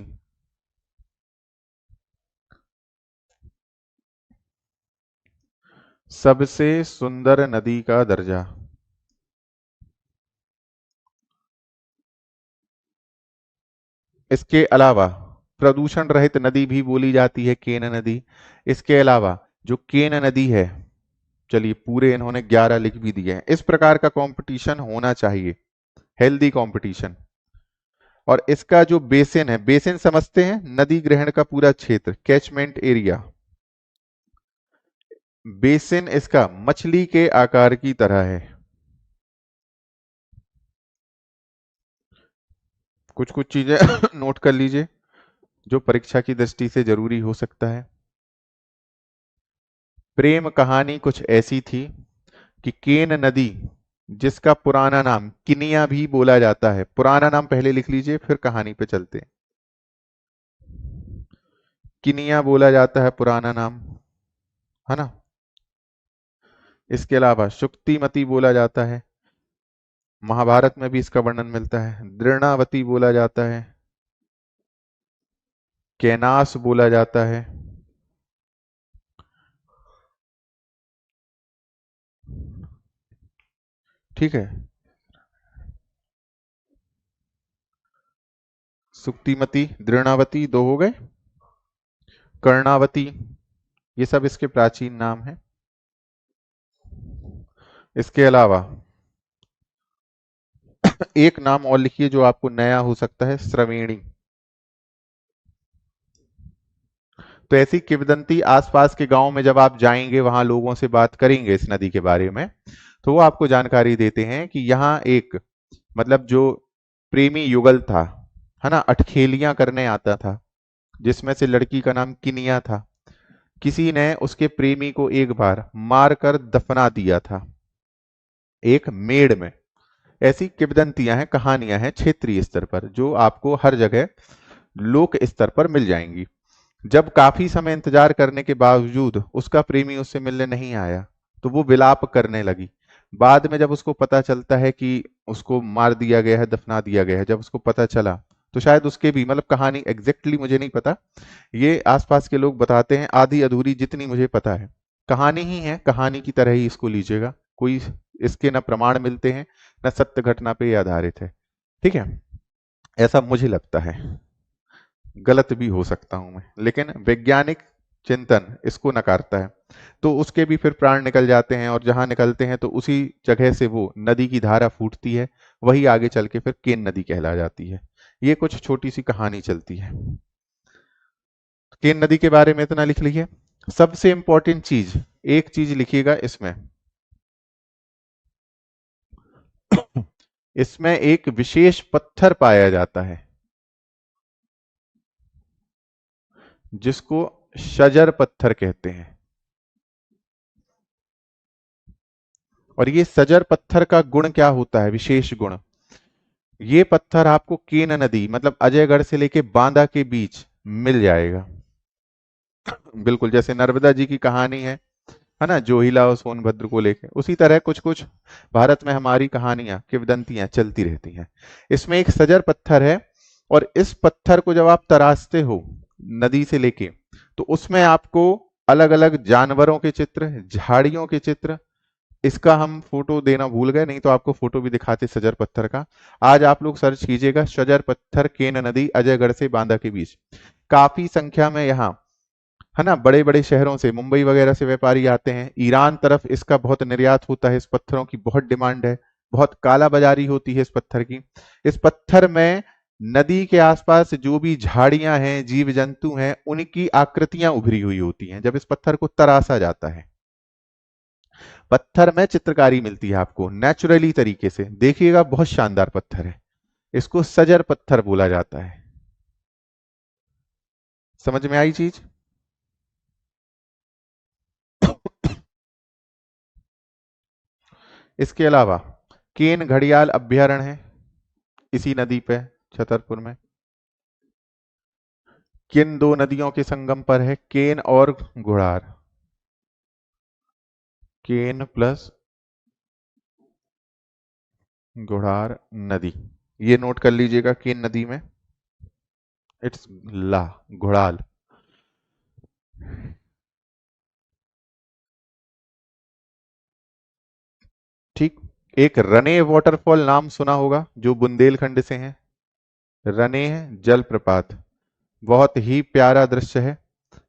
सबसे सुंदर नदी का दर्जा। इसके अलावा प्रदूषण रहित नदी भी बोली जाती है केन नदी। इसके अलावा जो केन नदी है, चलिए पूरे इन्होंने 11 लिख भी दिए हैं। इस प्रकार का कंपटीशन होना चाहिए, हेल्दी कंपटीशन। और इसका जो बेसिन है, बेसिन समझते हैं, नदी ग्रहण का पूरा क्षेत्र, कैचमेंट एरिया। बेसिन इसका मछली के आकार की तरह है। कुछ कुछ चीजें नोट कर लीजिए जो परीक्षा की दृष्टि से जरूरी हो सकता है। प्रेम कहानी कुछ ऐसी थी कि केन नदी, जिसका पुराना नाम किनिया भी बोला जाता है, पुराना नाम पहले लिख लीजिए फिर कहानी पे चलते हैं। किनिया बोला जाता है पुराना नाम, है ना। इसके अलावा शुक्तिमती बोला जाता है, महाभारत में भी इसका वर्णन मिलता है। दृढ़ावती बोला जाता है, कैनास बोला जाता है, ठीक है। सुक्तिमती, दृढ़ावती दो हो गए, कर्णावती, ये सब इसके प्राचीन नाम हैं। इसके अलावा एक नाम और लिखिए जो आपको नया हो सकता है, श्रवेणी। तो ऐसी किंवदंती आसपास के गांव में जब आप जाएंगे, वहां लोगों से बात करेंगे इस नदी के बारे में, तो वो आपको जानकारी देते हैं कि यहाँ एक, मतलब जो प्रेमी युगल था, है ना, अटखेलियां करने आता था, जिसमें से लड़की का नाम किनिया था, किसी ने उसके प्रेमी को एक बार मारकर दफना दिया था एक मेड़ में। ऐसी किंवदंतियां हैं, कहानियां हैं क्षेत्रीय स्तर पर, जो आपको हर जगह लोक स्तर पर मिल जाएंगी। जब काफी समय इंतजार करने के बावजूद उसका प्रेमी उससे मिलने नहीं आया, तो वो विलाप करने लगी। बाद में जब उसको पता चलता है कि उसको मार दिया गया है, दफना दिया गया है, जब उसको पता चला, तो शायद उसके भी, मतलब कहानी एग्जैक्टली मुझे नहीं पता, ये आसपास के लोग बताते हैं, आधी अधूरी जितनी मुझे पता है, कहानी ही है, कहानी की तरह ही इसको लीजिएगा। कोई इसके न प्रमाण मिलते हैं, न सत्य घटना पे ये आधारित है, ठीक है। ऐसा मुझे लगता है, गलत भी हो सकता हूं मैं, लेकिन वैज्ञानिक चिंतन इसको नकारता है। तो उसके भी फिर प्राण निकल जाते हैं, और जहां निकलते हैं तो उसी जगह से वो नदी की धारा फूटती है, वही आगे चल के फिर केन नदी कहला जाती है। ये कुछ छोटी सी कहानी चलती है। केन नदी के बारे में इतना लिख लीजिए। सबसे इंपॉर्टेंट चीज, एक चीज लिखिएगा इसमें, इसमें एक विशेष पत्थर पाया जाता है जिसको शजर पत्थर कहते हैं। और ये सजर पत्थर का गुण क्या होता है, विशेष गुण, ये पत्थर आपको केन नदी, मतलब अजयगढ़ से लेके बांदा के बीच मिल जाएगा। बिल्कुल जैसे नर्मदा जी की कहानी है ना, जोहिला और सोनभद्र को लेके, उसी तरह कुछ कुछ भारत में हमारी कहानियां, किंवदंतियां चलती रहती हैं। इसमें एक सजर पत्थर है, और इस पत्थर को जब आप तराशते हो नदी से लेके, तो उसमें आपको अलग अलग जानवरों के चित्र, झाड़ियों के चित्र, इसका हम फोटो देना भूल गए, नहीं तो आपको फोटो भी दिखाते सजर पत्थर का। आज आप लोग सर्च कीजिएगा, सजर पत्थर केन नदी अजयगढ़ से बांदा के बीच। काफी संख्या में यहाँ, है ना, बड़े बड़े शहरों से, मुंबई वगैरह से व्यापारी आते हैं, ईरान तरफ इसका बहुत निर्यात होता है, इस पत्थरों की बहुत डिमांड है, बहुत काला बाजारी होती है इस पत्थर की। इस पत्थर में नदी के आसपास जो भी झाड़ियां हैं, जीव जंतु हैं, उनकी आकृतियां उभरी हुई होती हैं जब इस पत्थर को तराशा जाता है। पत्थर में चित्रकारी मिलती है आपको नेचुरली तरीके से, देखिएगा बहुत शानदार पत्थर है, इसको सजर पत्थर बोला जाता है। समझ में आई चीज? इसके अलावा केन घड़ियाल अभ्यारण्य है इसी नदी पे, छतरपुर में। किन दो नदियों के संगम पर है, केन और घुड़ार, केन प्लस घुड़ार नदी, ये नोट कर लीजिएगा। केन नदी में इट्स ला, घुड़ाल। ठीक। एक रने वाटरफॉल नाम सुना होगा, जो बुंदेलखंड से है। रने जलप्रपात, बहुत ही प्यारा दृश्य है,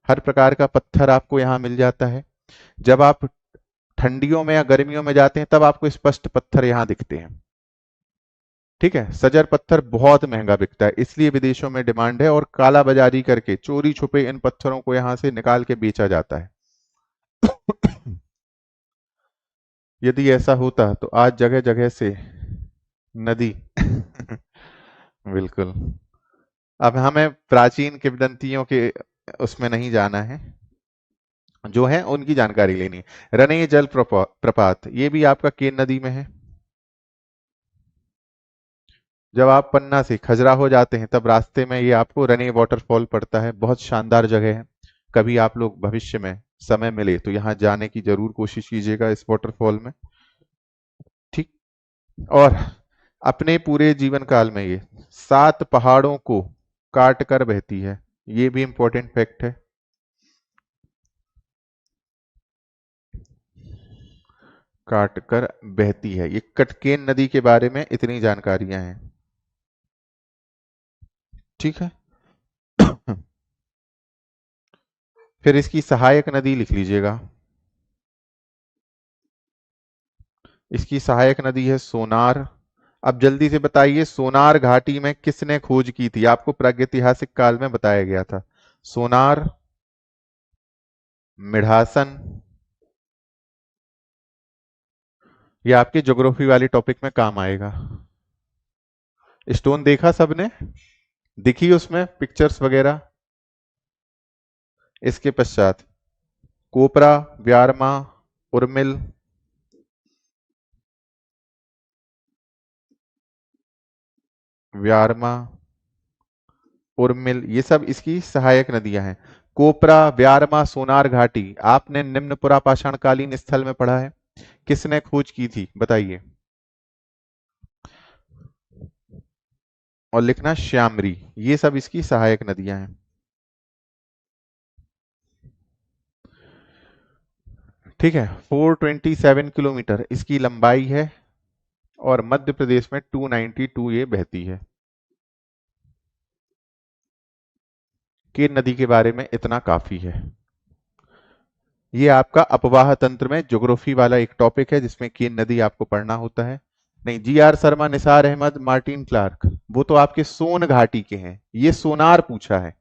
हर प्रकार का पत्थर आपको यहाँ मिल जाता है। जब आप ठंडियों में या गर्मियों में जाते हैं, तब आपको स्पष्ट पत्थर यहाँ दिखते हैं, ठीक है। सजर पत्थर बहुत महंगा बिकता है, इसलिए विदेशों में डिमांड है, और काला बाजारी करके चोरी छुपे इन पत्थरों को यहाँ से निकाल के बेचा जाता है। यदि ऐसा होता तो आज जगह जगह से नदी बिल्कुल। अब हमें प्राचीन किंवदंतियों के उसमें नहीं जाना है, जो है उनकी जानकारी लेनी है। रने जल प्रपात, ये भी आपका केन नदी में है। जब आप पन्ना से खजुराहो जाते हैं तब रास्ते में ये आपको रने वाटरफॉल पड़ता है, बहुत शानदार जगह है। कभी आप लोग भविष्य में समय मिले तो यहाँ जाने की जरूर कोशिश कीजिएगा इस वाटरफॉल में। ठीक। और अपने पूरे जीवन काल में ये 7 पहाड़ों को काट कर बहती है, ये भी इंपॉर्टेंट फैक्ट है। काट कर बहती है, ये कटकेन नदी के बारे में इतनी जानकारियां हैं। ठीक है। फिर इसकी सहायक नदी लिख लीजिएगा। इसकी सहायक नदी है सोनार। अब जल्दी से बताइए, सोनार घाटी में किसने खोज की थी? आपको प्रागैतिहासिक काल में बताया गया था। सोनार, मिढ़ासन, ये आपके ज्योग्राफी वाले टॉपिक में काम आएगा। स्टोन देखा सबने? दिखी उसमें पिक्चर्स वगैरह? इसके पश्चात कोपरा, व्यारमा, उर्मिल, व्यारमा, उर्मिल, ये सब इसकी सहायक नदियां हैं। कोपरा, व्यारमा, सोनार घाटी आपने निम्न पुरापाषाण कालीन स्थल में पढ़ा है। किसने खोज की थी बताइए? और लिखना श्यामरी, ये सब इसकी सहायक नदियां हैं। ठीक है। 427 किलोमीटर इसकी लंबाई है और मध्य प्रदेश में 292 ये बहती है। केन नदी के बारे में इतना काफी है। ये आपका अपवाह तंत्र में ज्योग्राफी वाला एक टॉपिक है जिसमें केन नदी आपको पढ़ना होता है। नहीं, G R Sharma, Nisar Ahmad, Martin Clarke, वो तो आपके सोन घाटी के हैं। ये सोनार पूछा है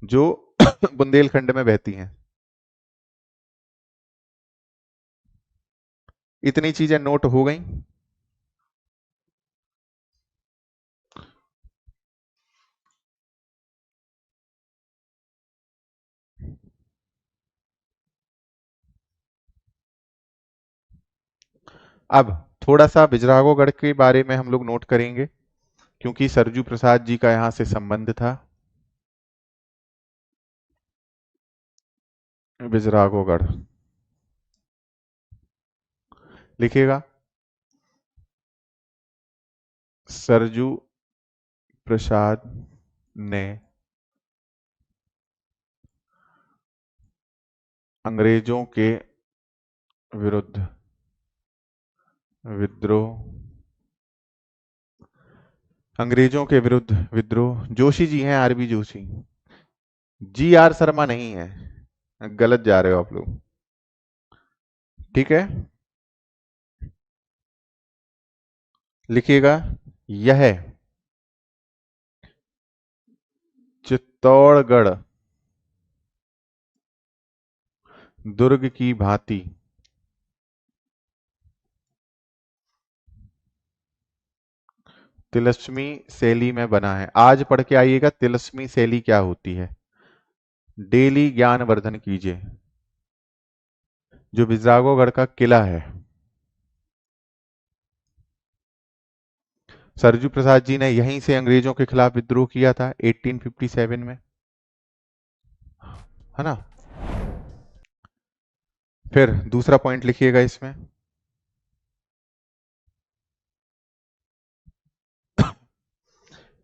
जो बुंदेलखंड में बहती हैं। इतनी चीजें नोट हो गई। अब थोड़ा सा विजयराघवगढ़ के बारे में हम लोग नोट करेंगे क्योंकि सरजू प्रसाद जी का यहां से संबंध था। विजयराघवगढ़ लिखिएगा। सरजू प्रसाद ने अंग्रेजों के विरुद्ध विद्रोह, अंग्रेजों के विरुद्ध विद्रोह, जोशी जी हैं, RB Joshi. G R Sharma नहीं है, गलत जा रहे हो आप लोग। ठीक है, लिखिएगा। यह चित्तौड़गढ़ दुर्ग की भांति तिलस्मी शैली में बना है। आज पढ़ के आइएगा तिलस्मी शैली क्या होती है। डेली ज्ञानवर्धन कीजिए। जो विजयराघवगढ़ का किला है, सरजू प्रसाद जी ने यहीं से अंग्रेजों के खिलाफ विद्रोह किया था 1857 में, है ना। फिर दूसरा पॉइंट लिखिएगा इसमें।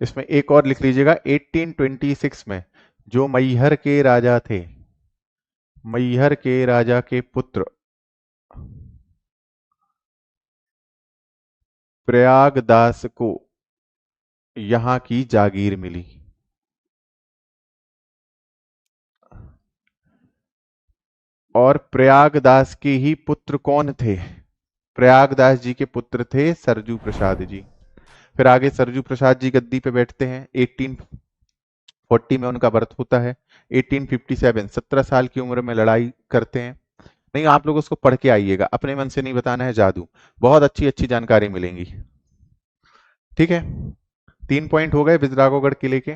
इसमें एक और लिख लीजिएगा। 1826 में जो मैहर के राजा थे, मैहर के राजा के पुत्र प्रयागदास को यहां की जागीर मिली। और प्रयागदास के ही पुत्र कौन थे? प्रयागदास जी के पुत्र थे सरजू प्रसाद जी। फिर आगे सरजू प्रसाद जी गद्दी पे बैठते हैं। 1840 में उनका बर्थ होता है। 1857 17 साल की उम्र में लड़ाई करते हैं। नहीं, आप लोग उसको पढ़ के आइएगा, अपने मन से नहीं बताना है जादू। बहुत अच्छी अच्छी जानकारी मिलेंगी। ठीक है, 3 पॉइंट हो गए विजयराघवगढ़ किले के।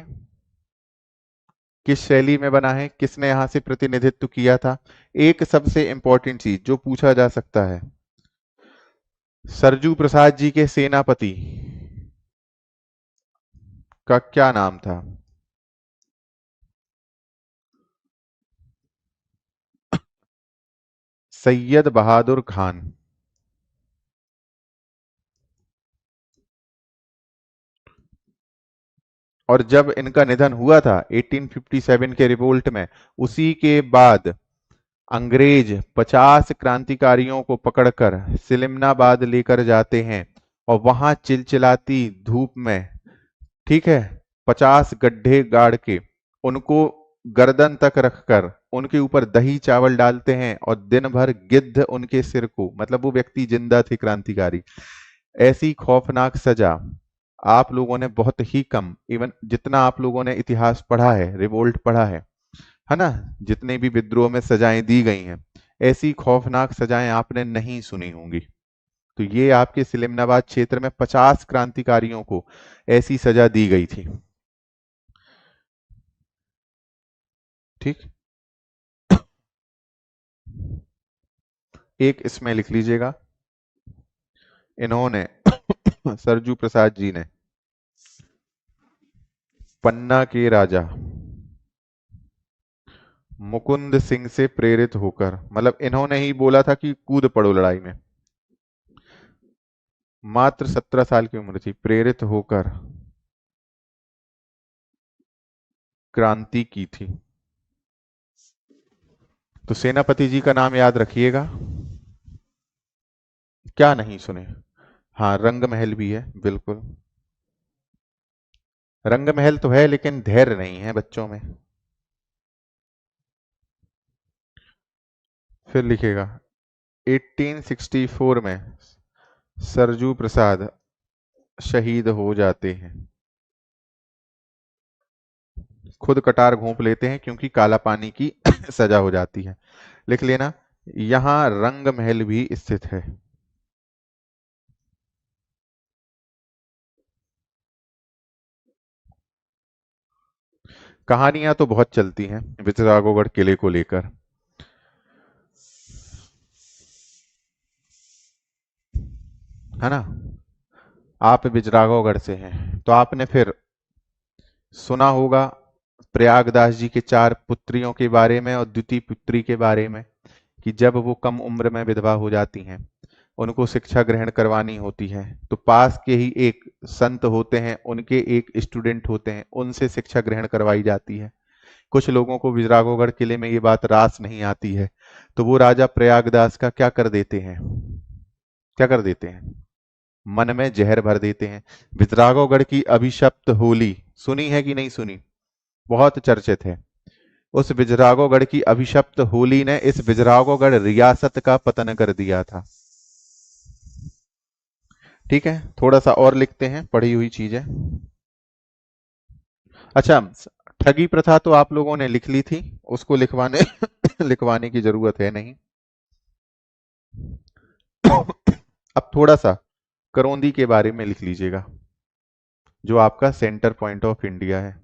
किस शैली में बना है, किसने यहां से प्रतिनिधित्व किया था। एक सबसे इंपॉर्टेंट चीज जो पूछा जा सकता है, सरजू प्रसाद जी के सेनापति का क्या नाम था। सैयद बहादुर खान। और जब इनका निधन हुआ था 1857 के रिवोल्ट में, उसी के बाद अंग्रेज 50 क्रांतिकारियों को पकड़कर सिलिमनाबाद लेकर जाते हैं और वहां चिलचिलाती धूप में, ठीक है, 50 गड्ढे गाड़ के उनको गर्दन तक रखकर उनके ऊपर दही चावल डालते हैं और दिन भर गिद्ध उनके सिर को, मतलब वो व्यक्ति जिंदा थे क्रांतिकारी। ऐसी खौफनाक सजा आप लोगों ने बहुत ही कम, इवन जितना आप लोगों ने इतिहास पढ़ा है, रिवोल्ट पढ़ा है ना, जितने भी विद्रोह में सजाएं दी गई हैं, ऐसी खौफनाक सजाएं आपने नहीं सुनी होंगी। तो ये आपके सिलिमनाबाद क्षेत्र में 50 क्रांतिकारियों को ऐसी सजा दी गई थी। ठीक, एक इसमें लिख लीजिएगा, इन्होंने सरजू प्रसाद जी ने पन्ना के राजा मुकुंद सिंह से प्रेरित होकर, मतलब इन्होंने ही बोला था कि कूद पड़ो लड़ाई में, मात्र 17 साल की उम्र थी, प्रेरित होकर क्रांति की थी। तो सेनापति जी का नाम याद रखिएगा। क्या नहीं सुने? हाँ, रंग महल भी है, बिल्कुल। रंग महल तो है लेकिन धैर्य नहीं है बच्चों में। फिर लिखेगा 1864 में सरजू प्रसाद शहीद हो जाते हैं, खुद कटार घोंप लेते हैं क्योंकि काला पानी की सजा हो जाती है। लिख लेना, यहां रंग महल भी स्थित है। कहानियां तो बहुत चलती हैं विजयराघवगढ़ किले को लेकर, है ना। आप विजयराघवगढ़ से हैं तो आपने फिर सुना होगा प्रयागदास जी के 4 पुत्रियों के बारे में और द्वितीय पुत्री के बारे में, कि जब वो कम उम्र में विधवा हो जाती हैं, उनको शिक्षा ग्रहण करवानी होती है, तो पास के ही एक संत होते हैं, उनके एक स्टूडेंट होते हैं, उनसे शिक्षा ग्रहण करवाई जाती है। कुछ लोगों को विजयराघवगढ़ किले में ये बात रास नहीं आती है, तो वो राजा प्रयागदास का क्या कर देते हैं, क्या कर देते हैं, मन में जहर भर देते हैं। विजयराघवगढ़ की अभिशप्त होली सुनी है कि नहीं सुनी? बहुत चर्चित है। उस विजयराघवगढ़ की अभिशप्त होली ने इस विजयराघवगढ़ रियासत का पतन कर दिया था। ठीक है, थोड़ा सा और लिखते हैं, पढ़ी हुई चीज है। अच्छा, ठगी प्रथा तो आप लोगों ने लिख ली थी, उसको लिखवाने लिखवाने की जरूरत है नहीं। अब थोड़ा सा करौंदी के बारे में लिख लीजिएगा, जो आपका सेंटर पॉइंट ऑफ इंडिया है।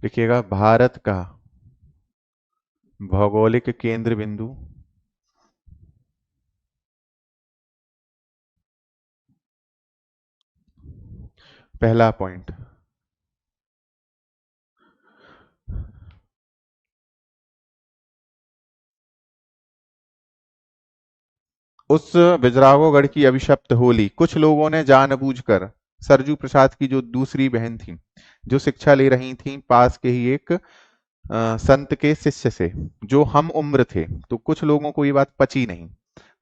लिखिएगा, भारत का भौगोलिक केंद्र बिंदु पहला पॉइंट। उस विजयराघवगढ़ की अभिशप्त होली कुछ लोगों ने जानबूझकर सरजू प्रसाद की जो दूसरी बहन थी, जो शिक्षा ले रही थी पास के ही एक संत के शिष्य से, जो हम उम्र थे, तो कुछ लोगों को ये बात पची नहीं,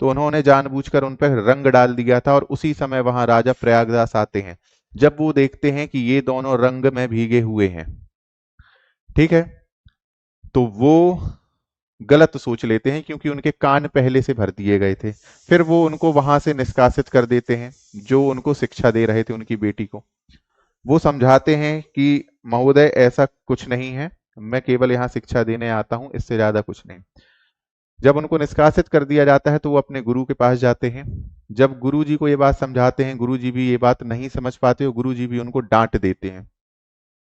तो उन्होंने जानबूझकर उन पर रंग डाल दिया था। और उसी समय वहां राजा प्रयागदास आते हैं। जब वो देखते हैं कि ये दोनों रंग में भीगे हुए हैं, ठीक है, तो वो गलत सोच लेते हैं, क्योंकि उनके कान पहले से भर दिए गए थे। फिर वो उनको वहां से निष्कासित कर देते हैं, जो उनको शिक्षा दे रहे थे उनकी बेटी को। वो समझाते हैं कि महोदय ऐसा कुछ नहीं है, मैं केवल यहाँ शिक्षा देने आता हूँ, इससे ज्यादा कुछ नहीं। जब उनको निष्कासित कर दिया जाता है तो वो अपने गुरु के पास जाते हैं जब गुरुजी को ये बात समझाते हैं, गुरुजी भी ये बात नहीं समझ पाते और गुरुजी भी उनको डांट देते हैं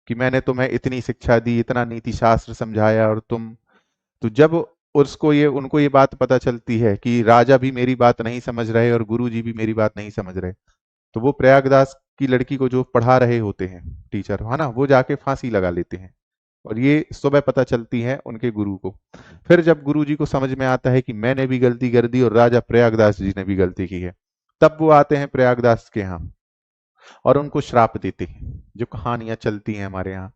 कि मैंने तुम्हें इतनी शिक्षा दी, इतना नीति शास्त्र समझाया और तुम। तो जब उसको ये उनको ये बात पता चलती है कि राजा भी मेरी बात नहीं समझ रहे और गुरुजी भी मेरी बात नहीं समझ रहे, तो वो प्रयागदास की लड़की को जो पढ़ा रहे होते हैं टीचर, है ना, वो जाके फांसी लगा लेते हैं। और ये सुबह पता चलती है उनके गुरु को। फिर जब गुरु जी को समझ में आता है कि मैंने भी गलती कर दी और राजा प्रयागदास जी ने भी गलती की है, तब वो आते हैं प्रयागदास के यहाँ और उनको श्राप देते हैं। जो कहानियां चलती हैं हमारे यहाँ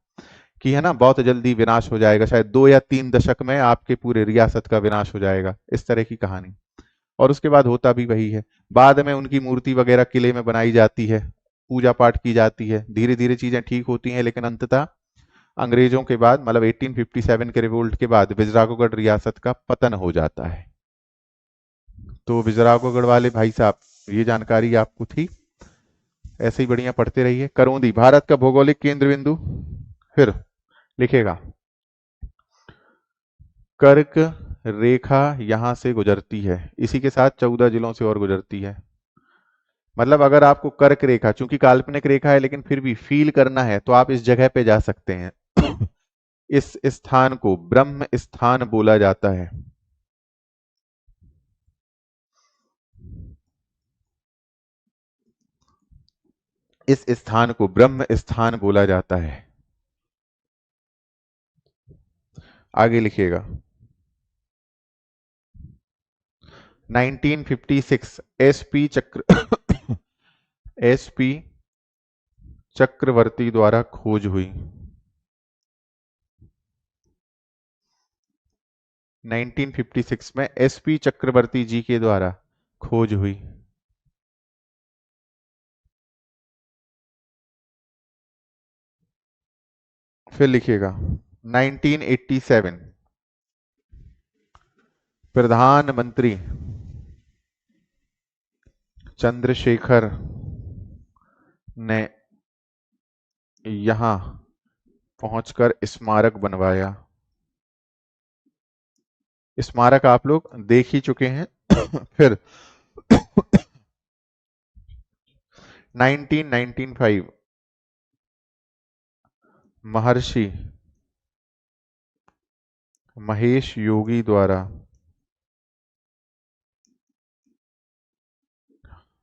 कि है ना, बहुत जल्दी विनाश हो जाएगा, शायद 2 या 3 दशक में आपके पूरे रियासत का विनाश हो जाएगा, इस तरह की कहानी। और उसके बाद होता भी वही है। बाद में उनकी मूर्ति वगैरह किले में बनाई जाती है, पूजा पाठ की जाती है, धीरे धीरे चीजें ठीक होती हैं, लेकिन अंततः अंग्रेजों के बाद, मतलब 1857 के रिवोल्ट के बाद विजयराघवगढ़ रियासत का पतन हो जाता है। तो विजयराघवगढ़ वाले भाई साहब, ये जानकारी आपको थी? ऐसे ही बढ़िया पढ़ते रहिए। करौंदी भारत का भौगोलिक केंद्र बिंदु। फिर लिखेगा कर्क रेखा यहां से गुजरती है, इसी के साथ 14 जिलों से और गुजरती है। मतलब अगर आपको कर्क रेखा, चूंकि काल्पनिक रेखा है लेकिन फिर भी फील करना है, तो आप इस जगह पे जा सकते हैं। इस स्थान को ब्रह्म स्थान बोला जाता है। इस स्थान को ब्रह्म स्थान बोला जाता है। आगे लिखिएगा 1956 एसपी चक्र एसपी चक्रवर्ती द्वारा खोज हुई। 1956 में एसपी चक्रवर्ती जी के द्वारा खोज हुई। फिर लिखिएगा 1987 प्रधानमंत्री चंद्रशेखर ने यहां पहुंचकर स्मारक बनवाया। स्मारक आप लोग देख ही चुके हैं। फिर 1995 महर्षि महेश योगी द्वारा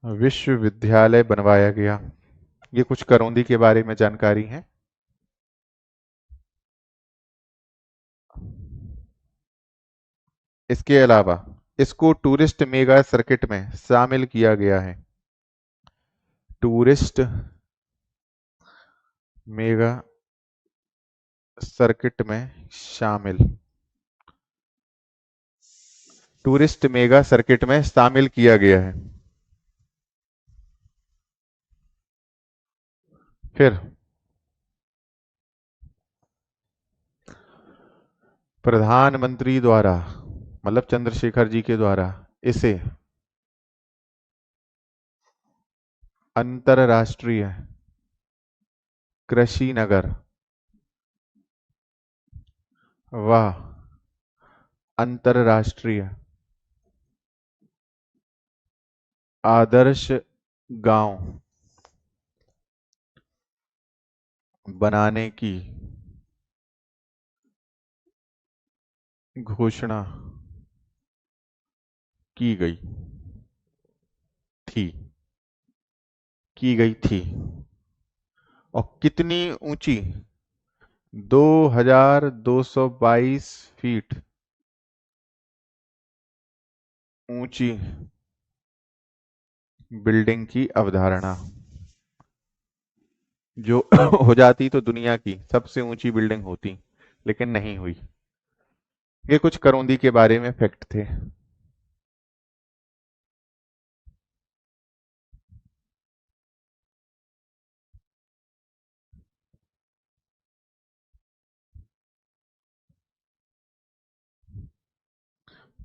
विश्वविद्यालय बनवाया गया। ये कुछ करौंदी के बारे में जानकारी है। इसके अलावा इसको टूरिस्ट मेगा सर्किट में शामिल किया गया है। टूरिस्ट मेगा सर्किट में शामिल, टूरिस्ट मेगा सर्किट में शामिल किया गया है। फिर प्रधानमंत्री द्वारा, मतलब चंद्रशेखर जी के द्वारा, इसे अंतरराष्ट्रीय कृषि नगर व अंतरराष्ट्रीय आदर्श गांव बनाने की घोषणा की गई थी। की गई थी। और कितनी ऊंची? 2222 फीट ऊंची बिल्डिंग की अवधारणा, जो हो जाती तो दुनिया की सबसे ऊंची बिल्डिंग होती, लेकिन नहीं हुई। ये कुछ करौंदी के बारे में फैक्ट थे।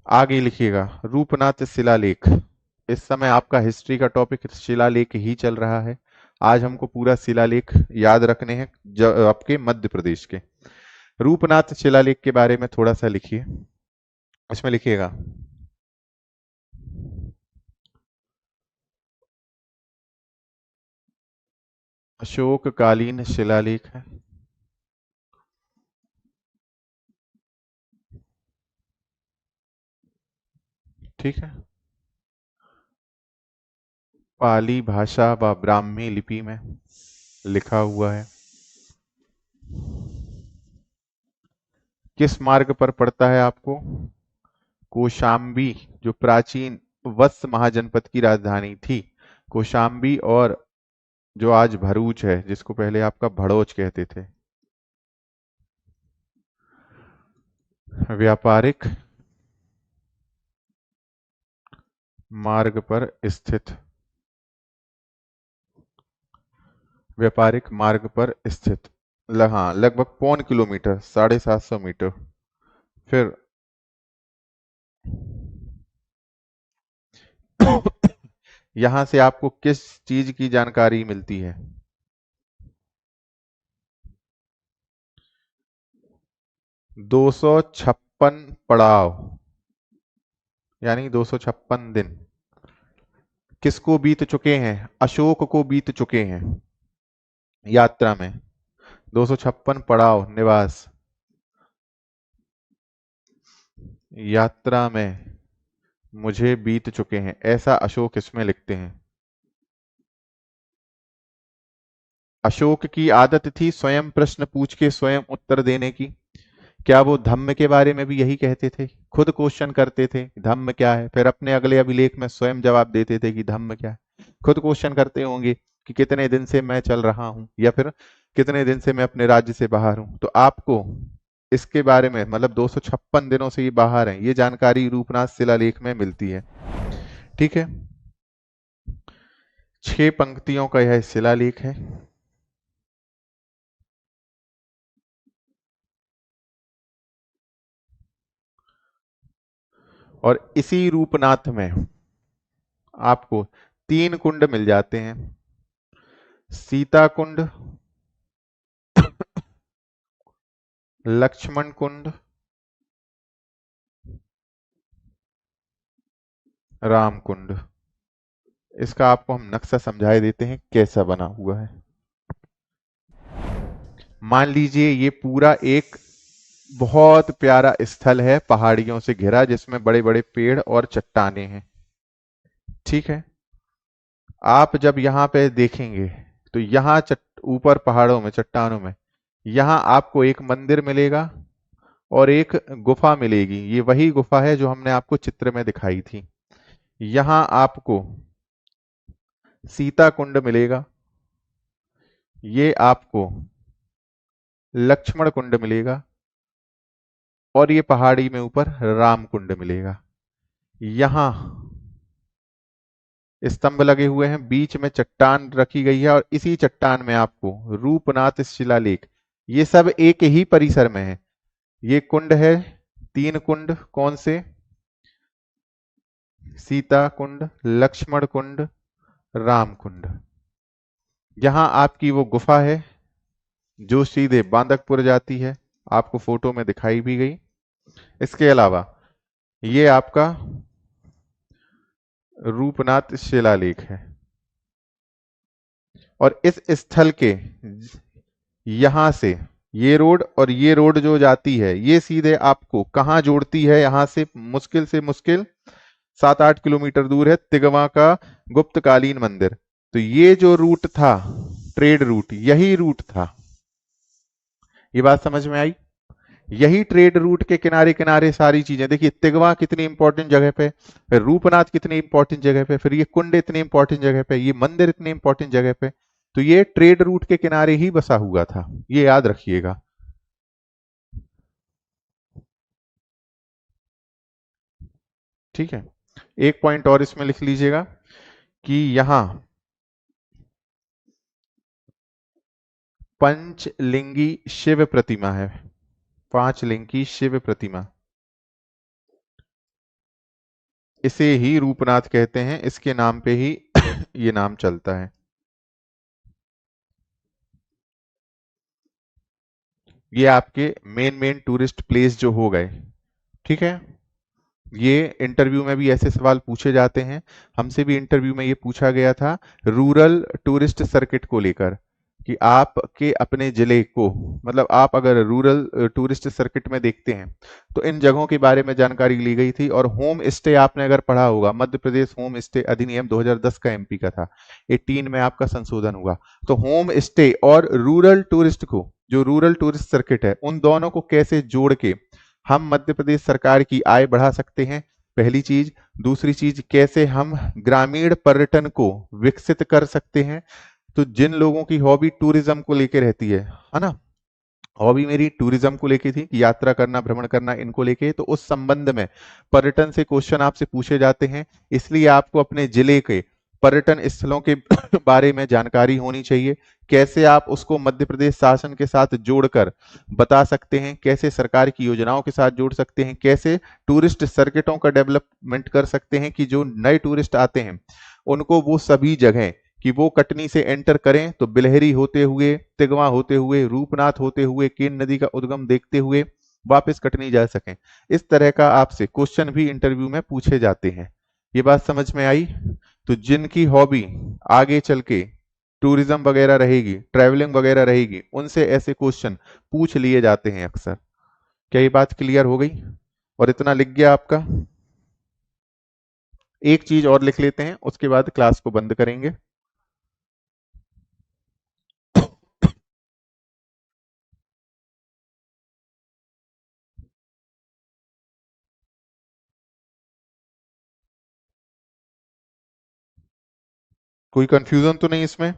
आगे लिखिएगा रूपनाथ शिलालेख। इस समय आपका हिस्ट्री का टॉपिक शिलालेख ही चल रहा है। आज हमको पूरा शिलालेख याद रखने हैं, आपके मध्य प्रदेश के। रूपनाथ शिलालेख के बारे में थोड़ा सा लिखिए। इसमें लिखिएगा अशोककालीन शिलालेख है। ठीक है, पाली भाषा व ब्राह्मी लिपि में लिखा हुआ है। किस मार्ग पर पड़ता है आपको? कौशाम्बी, जो प्राचीन वत्स महाजनपद की राजधानी थी, कौशाम्बी, और जो आज भरूच है, जिसको पहले आपका भड़ोच कहते थे। व्यापारिक मार्ग पर स्थित, व्यापारिक मार्ग पर स्थित, हाँ, लगभग 0.25 किलोमीटर, 750 मीटर। फिर यहां से आपको किस चीज की जानकारी मिलती है? 256 पड़ाव, यानी 256 दिन किसको बीत चुके हैं? अशोक को बीत चुके हैं यात्रा में। 256 पड़ाव निवास यात्रा में मुझे बीत चुके हैं, ऐसा अशोक इसमें लिखते हैं। अशोक की आदत थी स्वयं प्रश्न पूछ के स्वयं उत्तर देने की। क्या वो धम्म के बारे में भी यही कहते थे? खुद क्वेश्चन करते थे धम्म क्या है, फिर अपने अगले अभिलेख में स्वयं जवाब देते थे कि धम्म क्या है। खुद क्वेश्चन करते होंगे कि कितने दिन से मैं चल रहा हूं, या फिर कितने दिन से मैं अपने राज्य से बाहर हूं। तो आपको इसके बारे में, मतलब 256 दिनों से ये बाहर हैं, ये जानकारी रूपनाथ शिलालेख में मिलती है। ठीक है, 6 पंक्तियों का यह शिलालेख है। और इसी रूपनाथ में आपको 3 कुंड मिल जाते हैं। सीता कुंड, लक्ष्मण कुंड, राम कुंड। इसका आपको हम नक्शा समझाए देते हैं कैसा बना हुआ है। मान लीजिए ये पूरा एक बहुत प्यारा स्थल है, पहाड़ियों से घिरा, जिसमें बड़े बड़े पेड़ और चट्टाने हैं। ठीक है, आप जब यहाँ पे देखेंगे तो यहाँ ऊपर पहाड़ों में, चट्टानों में, यहाँ आपको एक मंदिर मिलेगा और एक गुफा मिलेगी। ये वही गुफा है जो हमने आपको चित्र में दिखाई थी। यहाँ आपको सीता कुंड मिलेगा, ये आपको लक्ष्मण कुंड मिलेगा, और ये पहाड़ी में ऊपर राम कुंड मिलेगा। यहाँ स्तंभ लगे हुए हैं, बीच में चट्टान रखी गई है, और इसी चट्टान में आपको रूपनाथ शिलालेख, ये सब एक ही परिसर में है। ये कुंड है, 3 कुंड, कौन से? सीता कुंड, लक्ष्मण कुंड, राम कुंड। यहां आपकी वो गुफा है जो सीधे बांदकपुर जाती है, आपको फोटो में दिखाई भी गई। इसके अलावा ये आपका रूपनाथ शिलालेख है, और इस स्थल के यहां से ये रोड और ये रोड जो जाती है, ये सीधे आपको कहां जोड़ती है? यहां से मुश्किल 7-8 किलोमीटर दूर है तिगवा का गुप्तकालीन मंदिर। तो ये जो रूट था, ट्रेड रूट, यही रूट था। ये बात समझ में आई? यही ट्रेड रूट के किनारे किनारे सारी चीजें। देखिए तिगवा कितनी इंपॉर्टेंट जगह पे, फिर रूपनाथ कितनी इंपॉर्टेंट जगह पे, फिर ये कुंड इतनी इंपॉर्टेंट जगह पे, ये मंदिर इतनी इंपॉर्टेंट जगह पे। तो ये ट्रेड रूट के किनारे ही बसा हुआ था, ये याद रखिएगा। ठीक है, एक पॉइंट और इसमें लिख लीजिएगा कि यहां पंचलिंगी शिव प्रतिमा है। 5 लिंग की शिव प्रतिमा, इसे ही रूपनाथ कहते हैं, इसके नाम पे ही ये नाम चलता है। ये आपके मेन टूरिस्ट प्लेस जो हो गए। ठीक है, ये इंटरव्यू में भी ऐसे सवाल पूछे जाते हैं, हमसे भी इंटरव्यू में ये पूछा गया था रूरल टूरिस्ट सर्किट को लेकर। कि आपके अपने जिले को, मतलब आप अगर रूरल टूरिस्ट सर्किट में देखते हैं तो इन जगहों के बारे में जानकारी ली गई थी। और होम स्टे आपने अगर पढ़ा होगा, मध्य प्रदेश होम स्टे अधिनियम 2010 का एमपी का था, 18 में आपका संशोधन हुआ। तो होम स्टे और रूरल टूरिस्ट को, जो रूरल टूरिस्ट सर्किट है, उन दोनों को कैसे जोड़ के हम मध्य प्रदेश सरकार की आय बढ़ा सकते हैं, पहली चीज। दूसरी चीज, कैसे हम ग्रामीण पर्यटन को विकसित कर सकते हैं। तो जिन लोगों की हॉबी टूरिज्म को लेके रहती है ना, हॉबी मेरी टूरिज्म को लेके थी कि यात्रा करना, भ्रमण करना, इनको लेके, तो उस संबंध में पर्यटन से क्वेश्चन आपसे पूछे जाते हैं। इसलिए आपको अपने जिले के पर्यटन स्थलों के बारे में जानकारी होनी चाहिए। कैसे आप उसको मध्य प्रदेश शासन के साथ जोड़कर बता सकते हैं, कैसे सरकार की योजनाओं के साथ जोड़ सकते हैं, कैसे टूरिस्ट सर्किटों का डेवलपमेंट कर सकते हैं कि जो नए टूरिस्ट आते हैं उनको वो सभी जगह कि वो कटनी से एंटर करें तो बिलहरी होते हुए, तिगवा होते हुए, रूपनाथ होते हुए, केन नदी का उद्गम देखते हुए वापस कटनी जा सकें। इस तरह का आपसे क्वेश्चन भी इंटरव्यू में पूछे जाते हैं। ये बात समझ में आई? तो जिनकी हॉबी आगे चल के टूरिज्म वगैरह रहेगी, ट्रैवलिंग वगैरह रहेगी, उनसे ऐसे क्वेश्चन पूछ लिए जाते हैं अक्सर। क्या ये बात क्लियर हो गई? और इतना लिख गया आपका? एक चीज और लिख लेते हैं, उसके बाद क्लास को बंद करेंगे। कोई कंफ्यूजन तो नहीं इसमें?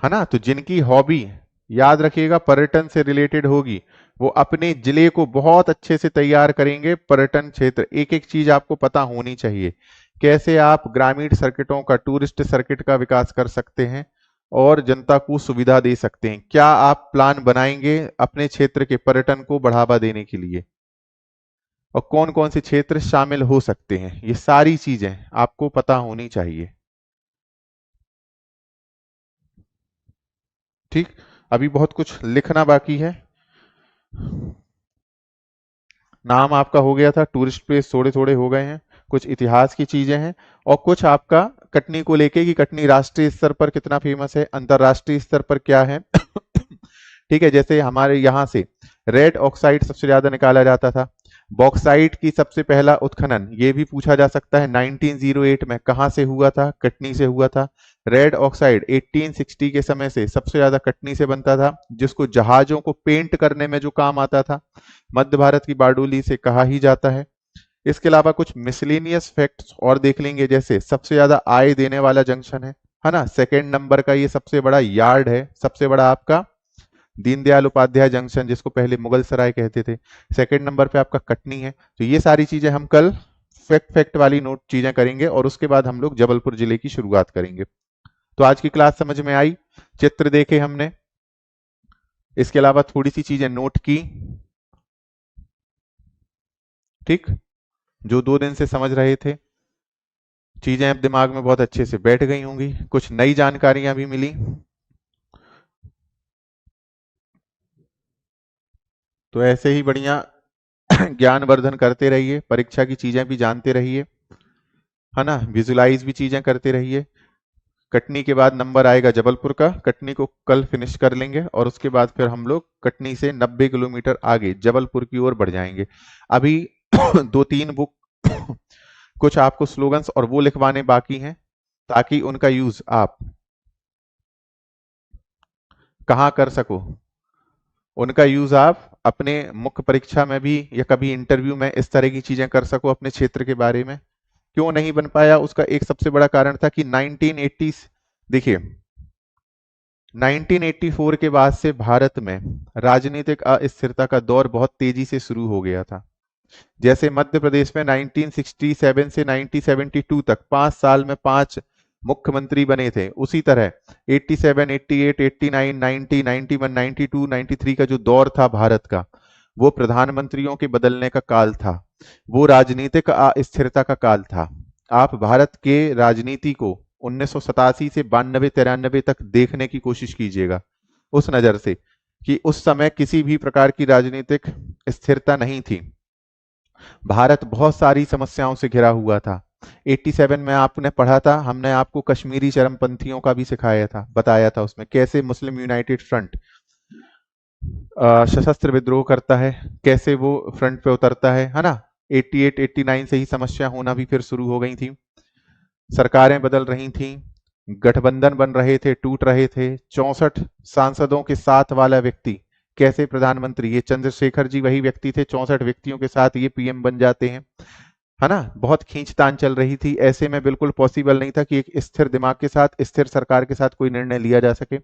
है ना? तो जिनकी हॉबी, याद रखिएगा, पर्यटन से रिलेटेड होगी, वो अपने जिले को बहुत अच्छे से तैयार करेंगे। पर्यटन क्षेत्र, एक एक चीज आपको पता होनी चाहिए। कैसे आप ग्रामीण सर्किटों का, टूरिस्ट सर्किट का विकास कर सकते हैं और जनता को सुविधा दे सकते हैं। क्या आप प्लान बनाएंगे अपने क्षेत्र के पर्यटन को बढ़ावा देने के लिए, और कौन कौन से क्षेत्र शामिल हो सकते हैं, ये सारी चीजें आपको पता होनी चाहिए। ठीक, अभी बहुत कुछ लिखना बाकी है। नाम आपका हो गया था, टूरिस्ट प्लेस थोड़े थोड़े हो गए हैं, कुछ इतिहास की चीजें हैं, और कुछ आपका कटनी को लेके कि कटनी राष्ट्रीय स्तर पर कितना फेमस है, अंतरराष्ट्रीय स्तर पर क्या है। ठीक है, जैसे हमारे यहाँ से रेड ऑक्साइड सबसे ज्यादा निकाला जाता था। बॉक्साइट की सबसे पहला उत्खनन ये भी पूछा जा सकता है 1908 में कहाँ से हुआ था, कटनी से हुआ था। रेड ऑक्साइड 1860 के समय से सबसे ज्यादा कटनी से बनता था, जिसको जहाजों को पेंट करने में जो काम आता था, मध्य भारत की बारडोली से कहा ही जाता है। इसके अलावा कुछ मिसलेनियस फैक्ट्स और देख लेंगे, जैसे सबसे ज्यादा आय देने वाला जंक्शन है ना, सेकेंड नंबर का ये सबसे बड़ा यार्ड है, सबसे बड़ा आपका दीनदयाल उपाध्याय जंक्शन, जिसको पहले मुगल सराय कहते थे। सेकंड नंबर पे आपका कटनी है। तो ये सारी चीजें हम कल फैक्ट फैक्ट वाली नोट चीजें करेंगे, और उसके बाद हम लोग जबलपुर जिले की शुरुआत करेंगे। तो आज की क्लास समझ में आई? चित्र देखे हमने, इसके अलावा थोड़ी सी चीजें नोट की। ठीक, जो 2 दिन से समझ रहे थे, चीजें अब दिमाग में बहुत अच्छे से बैठ गई होंगी, कुछ नई जानकारियां भी मिली। तो ऐसे ही बढ़िया ज्ञानवर्धन करते रहिए, परीक्षा की चीजें भी जानते रहिए, है ना, विजुलाइज भी चीजें करते रहिए। कटनी के बाद नंबर आएगा जबलपुर का, कटनी को कल फिनिश कर लेंगे, और उसके बाद फिर हम लोग कटनी से 90 किलोमीटर आगे जबलपुर की ओर बढ़ जाएंगे। अभी 2-3 बुक कुछ आपको स्लोगन्स और वो लिखवाने बाकी हैं, ताकि उनका यूज आप कहाँ कर सको, उनका यूज आप अपने मुख्य परीक्षा में भी या कभी इंटरव्यू में इस तरह की चीजें कर सको अपने क्षेत्र के बारे में। क्यों नहीं बन पाया, उसका एक सबसे बड़ा कारण था कि 1980, देखिए 1984 के बाद से भारत में राजनीतिक अस्थिरता का दौर बहुत तेजी से शुरू हो गया था। जैसे मध्य प्रदेश में 1967 से 1972 तक 5 साल में 5 मुख्यमंत्री बने थे, उसी तरह 87, 88, 89, 90, 91, 92, 93 का जो दौर था भारत का, वो प्रधानमंत्रियों के बदलने का काल था, वो राजनीतिक अस्थिरता का काल था। आप भारत के राजनीति को 1987 से 92-93 तक देखने की कोशिश कीजिएगा उस नजर से कि उस समय किसी भी प्रकार की राजनीतिक स्थिरता नहीं थी। भारत बहुत सारी समस्याओं से घिरा हुआ था। 87 में आपने पढ़ा था, हमने आपको कश्मीरी चरमपंथियों का भी सिखाया था, बताया था उसमें कैसे मुस्लिम यूनाइटेड फ्रंट सशस्त्र विद्रोह करता है, कैसे वो फ्रंट पे उतरता है ना। 88 89 से ही समस्या होना भी फिर शुरू हो गई थी, सरकारें बदल रही थी, गठबंधन बन रहे थे, टूट रहे थे। 64 सांसदों के साथ वाला व्यक्ति कैसे प्रधानमंत्री, ये चंद्रशेखर जी वही व्यक्ति थे, 64 व्यक्तियों के साथ ये पीएम बन जाते हैं, है ना। बहुत खींचतान चल रही थी, ऐसे में बिल्कुल पॉसिबल नहीं था कि एक स्थिर दिमाग के साथ, स्थिर सरकार के साथ कोई निर्णय लिया जा सके।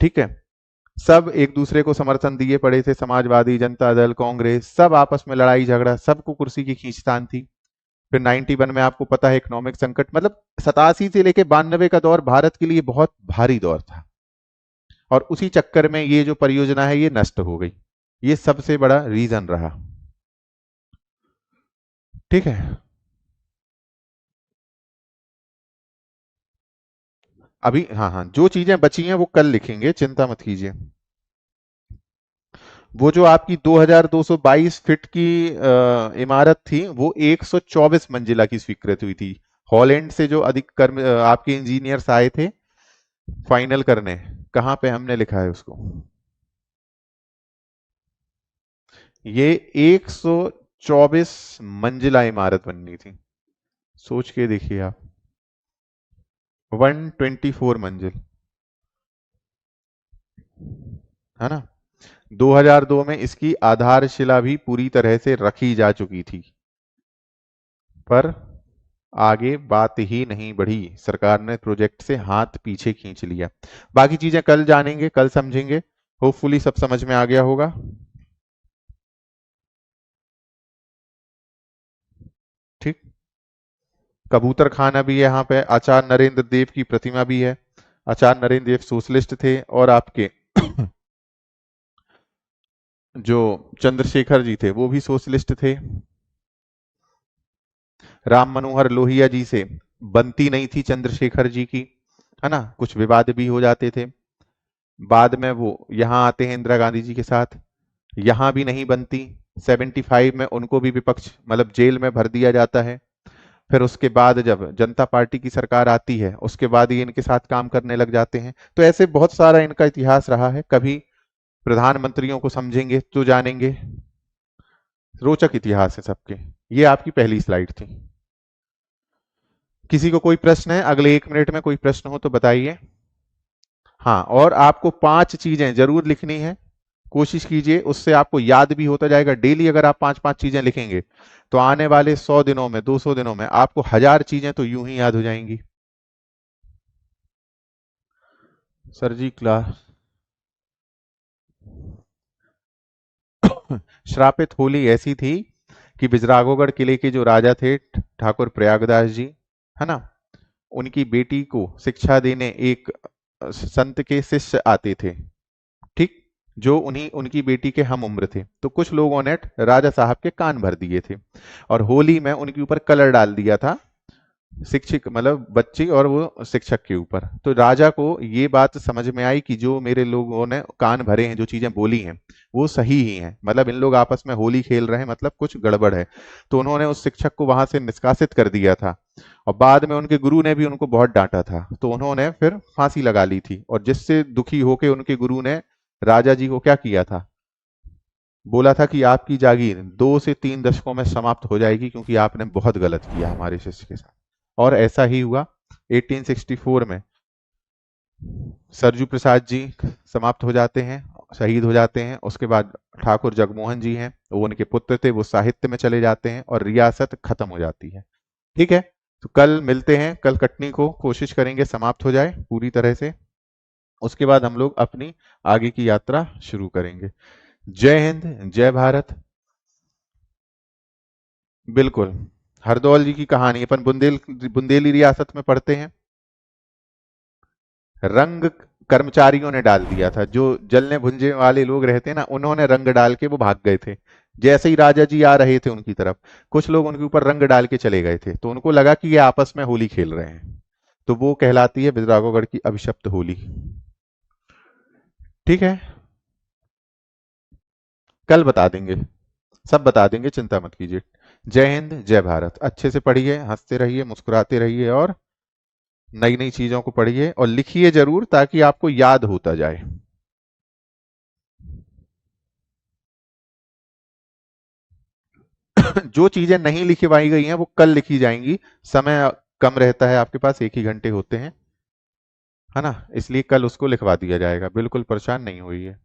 ठीक है, सब एक दूसरे को समर्थन दिए पड़े थे, समाजवादी, जनता दल, कांग्रेस, सब आपस में लड़ाई झगड़ा, सबको कुर्सी की खींचतान थी। फिर 91 में आपको पता है इकोनॉमिक संकट, मतलब 87 से लेके 92 का दौर भारत के लिए बहुत भारी दौर था। और उसी चक्कर में ये जो परियोजना है ये नष्ट हो गई, ये सबसे बड़ा रीजन रहा। ठीक है, अभी हाँ हाँ जो चीजें बची हैं वो कल लिखेंगे, चिंता मत कीजिए। वो जो आपकी 2222 फीट की इमारत थी वो 124 मंजिला की स्वीकृत हुई थी। हॉलैंड से जो अधिक आपके इंजीनियर्स आए थे फाइनल करने, कहाँ पे हमने लिखा है उसको, ये 124 मंजिला इमारत बननी थी, सोच के देखिए आप, 124 मंजिल, है ना। 2002 में इसकी आधारशिला भी पूरी तरह से रखी जा चुकी थी, पर आगे बात ही नहीं बढ़ी, सरकार ने प्रोजेक्ट से हाथ पीछे खींच लिया। बाकी चीजें कल जानेंगे, कल समझेंगे, होपफुली सब समझ में आ गया होगा। ठीक, कबूतर खाना भी है यहाँ पे, आचार्य नरेंद्र देव की प्रतिमा भी है। आचार्य नरेंद्र देव सोशलिस्ट थे, और आपके जो चंद्रशेखर जी थे वो भी सोशलिस्ट थे। राम मनोहर लोहिया जी से बनती नहीं थी चंद्रशेखर जी की, है ना, कुछ विवाद भी हो जाते थे। बाद में वो यहाँ आते हैं इंदिरा गांधी जी के साथ, यहाँ भी नहीं बनती। 75 में उनको भी विपक्ष मतलब जेल में भर दिया जाता है। फिर उसके बाद जब जनता पार्टी की सरकार आती है उसके बाद ये इनके साथ काम करने लग जाते हैं। तो ऐसे बहुत सारा इनका इतिहास रहा है, कभी प्रधानमंत्रियों को समझेंगे तो जानेंगे, रोचक इतिहास है सबके। ये आपकी पहली स्लाइड थी। किसी को कोई प्रश्न है, अगले 1 मिनट में कोई प्रश्न हो तो बताइए। हाँ, और आपको 5 चीजें जरूर लिखनी है, कोशिश कीजिए, उससे आपको याद भी होता जाएगा। डेली अगर आप 5-5 चीजें लिखेंगे तो आने वाले 100 दिनों में, 200 दिनों में आपको 1000 चीजें तो यूं ही याद हो जाएंगी। सर जी क्लास श्रापित होली ऐसी थी कि बिजराघोगढ़ किले के जो राजा थे ठाकुर प्रयागदास जी, है ना, उनकी बेटी को शिक्षा देने एक संत के शिष्य आते थे, ठीक, जो उन्हीं उनकी बेटी के हम उम्र थे। तो कुछ लोगों ने राजा साहब के कान भर दिए थे और होली में उनके ऊपर कलर डाल दिया था, शिक्षक मतलब बच्ची और वो शिक्षक के ऊपर। तो राजा को ये बात समझ में आई कि जो मेरे लोगों ने कान भरे हैं, जो चीजें बोली हैं वो सही ही हैं, मतलब इन लोग आपस में होली खेल रहे हैं, मतलब कुछ गड़बड़ है। तो उन्होंने उस शिक्षक को वहां से निष्कासित कर दिया था, और बाद में उनके गुरु ने भी उनको बहुत डांटा था, तो उन्होंने फिर फांसी लगा ली थी। और जिससे दुखी होकर उनके गुरु ने राजा जी को क्या किया था, बोला था कि आपकी जागीर 2 से 3 दशकों में समाप्त हो जाएगी क्योंकि आपने बहुत गलत किया हमारे शिष्य के साथ। और ऐसा ही हुआ। 1864 में सरजू प्रसाद जी समाप्त हो जाते हैं, शहीद हो जाते हैं। उसके बाद ठाकुर जगमोहन जी हैं, वो उनके पुत्र थे, वो साहित्य में चले जाते हैं और रियासत खत्म हो जाती है। ठीक है, तो कल मिलते हैं, कल कटनी को कोशिश करेंगे समाप्त हो जाए पूरी तरह से, उसके बाद हम लोग अपनी आगे की यात्रा शुरू करेंगे। जय हिंद, जय भारत। बिल्कुल, हरदौल जी की कहानी अपन बुंदेली रियासत में पढ़ते हैं। रंग कर्मचारियों ने डाल दिया था, जो जलने भुंजने वाले लोग रहते हैं ना, उन्होंने रंग डाल के वो भाग गए थे। जैसे ही राजा जी आ रहे थे उनकी तरफ, कुछ लोग उनके ऊपर रंग डाल के चले गए थे, तो उनको लगा कि ये आपस में होली खेल रहे हैं। तो वो कहलाती है विद्रागौगढ़ की अभिशप्त होली। ठीक है, कल बता देंगे, सब बता देंगे, चिंता मत कीजिए। जय हिंद, जय भारत। अच्छे से पढ़िए, हंसते रहिए, मुस्कुराते रहिए, और नई नई चीजों को पढ़िए और लिखिए जरूर, ताकि आपको याद होता जाए। जो चीजें नहीं लिखवाई गई हैं वो कल लिखी जाएंगी। समय कम रहता है आपके पास, एक ही घंटे होते हैं, है ना, इसलिए कल उसको लिखवा दिया जाएगा, बिल्कुल परेशान नहीं होइए।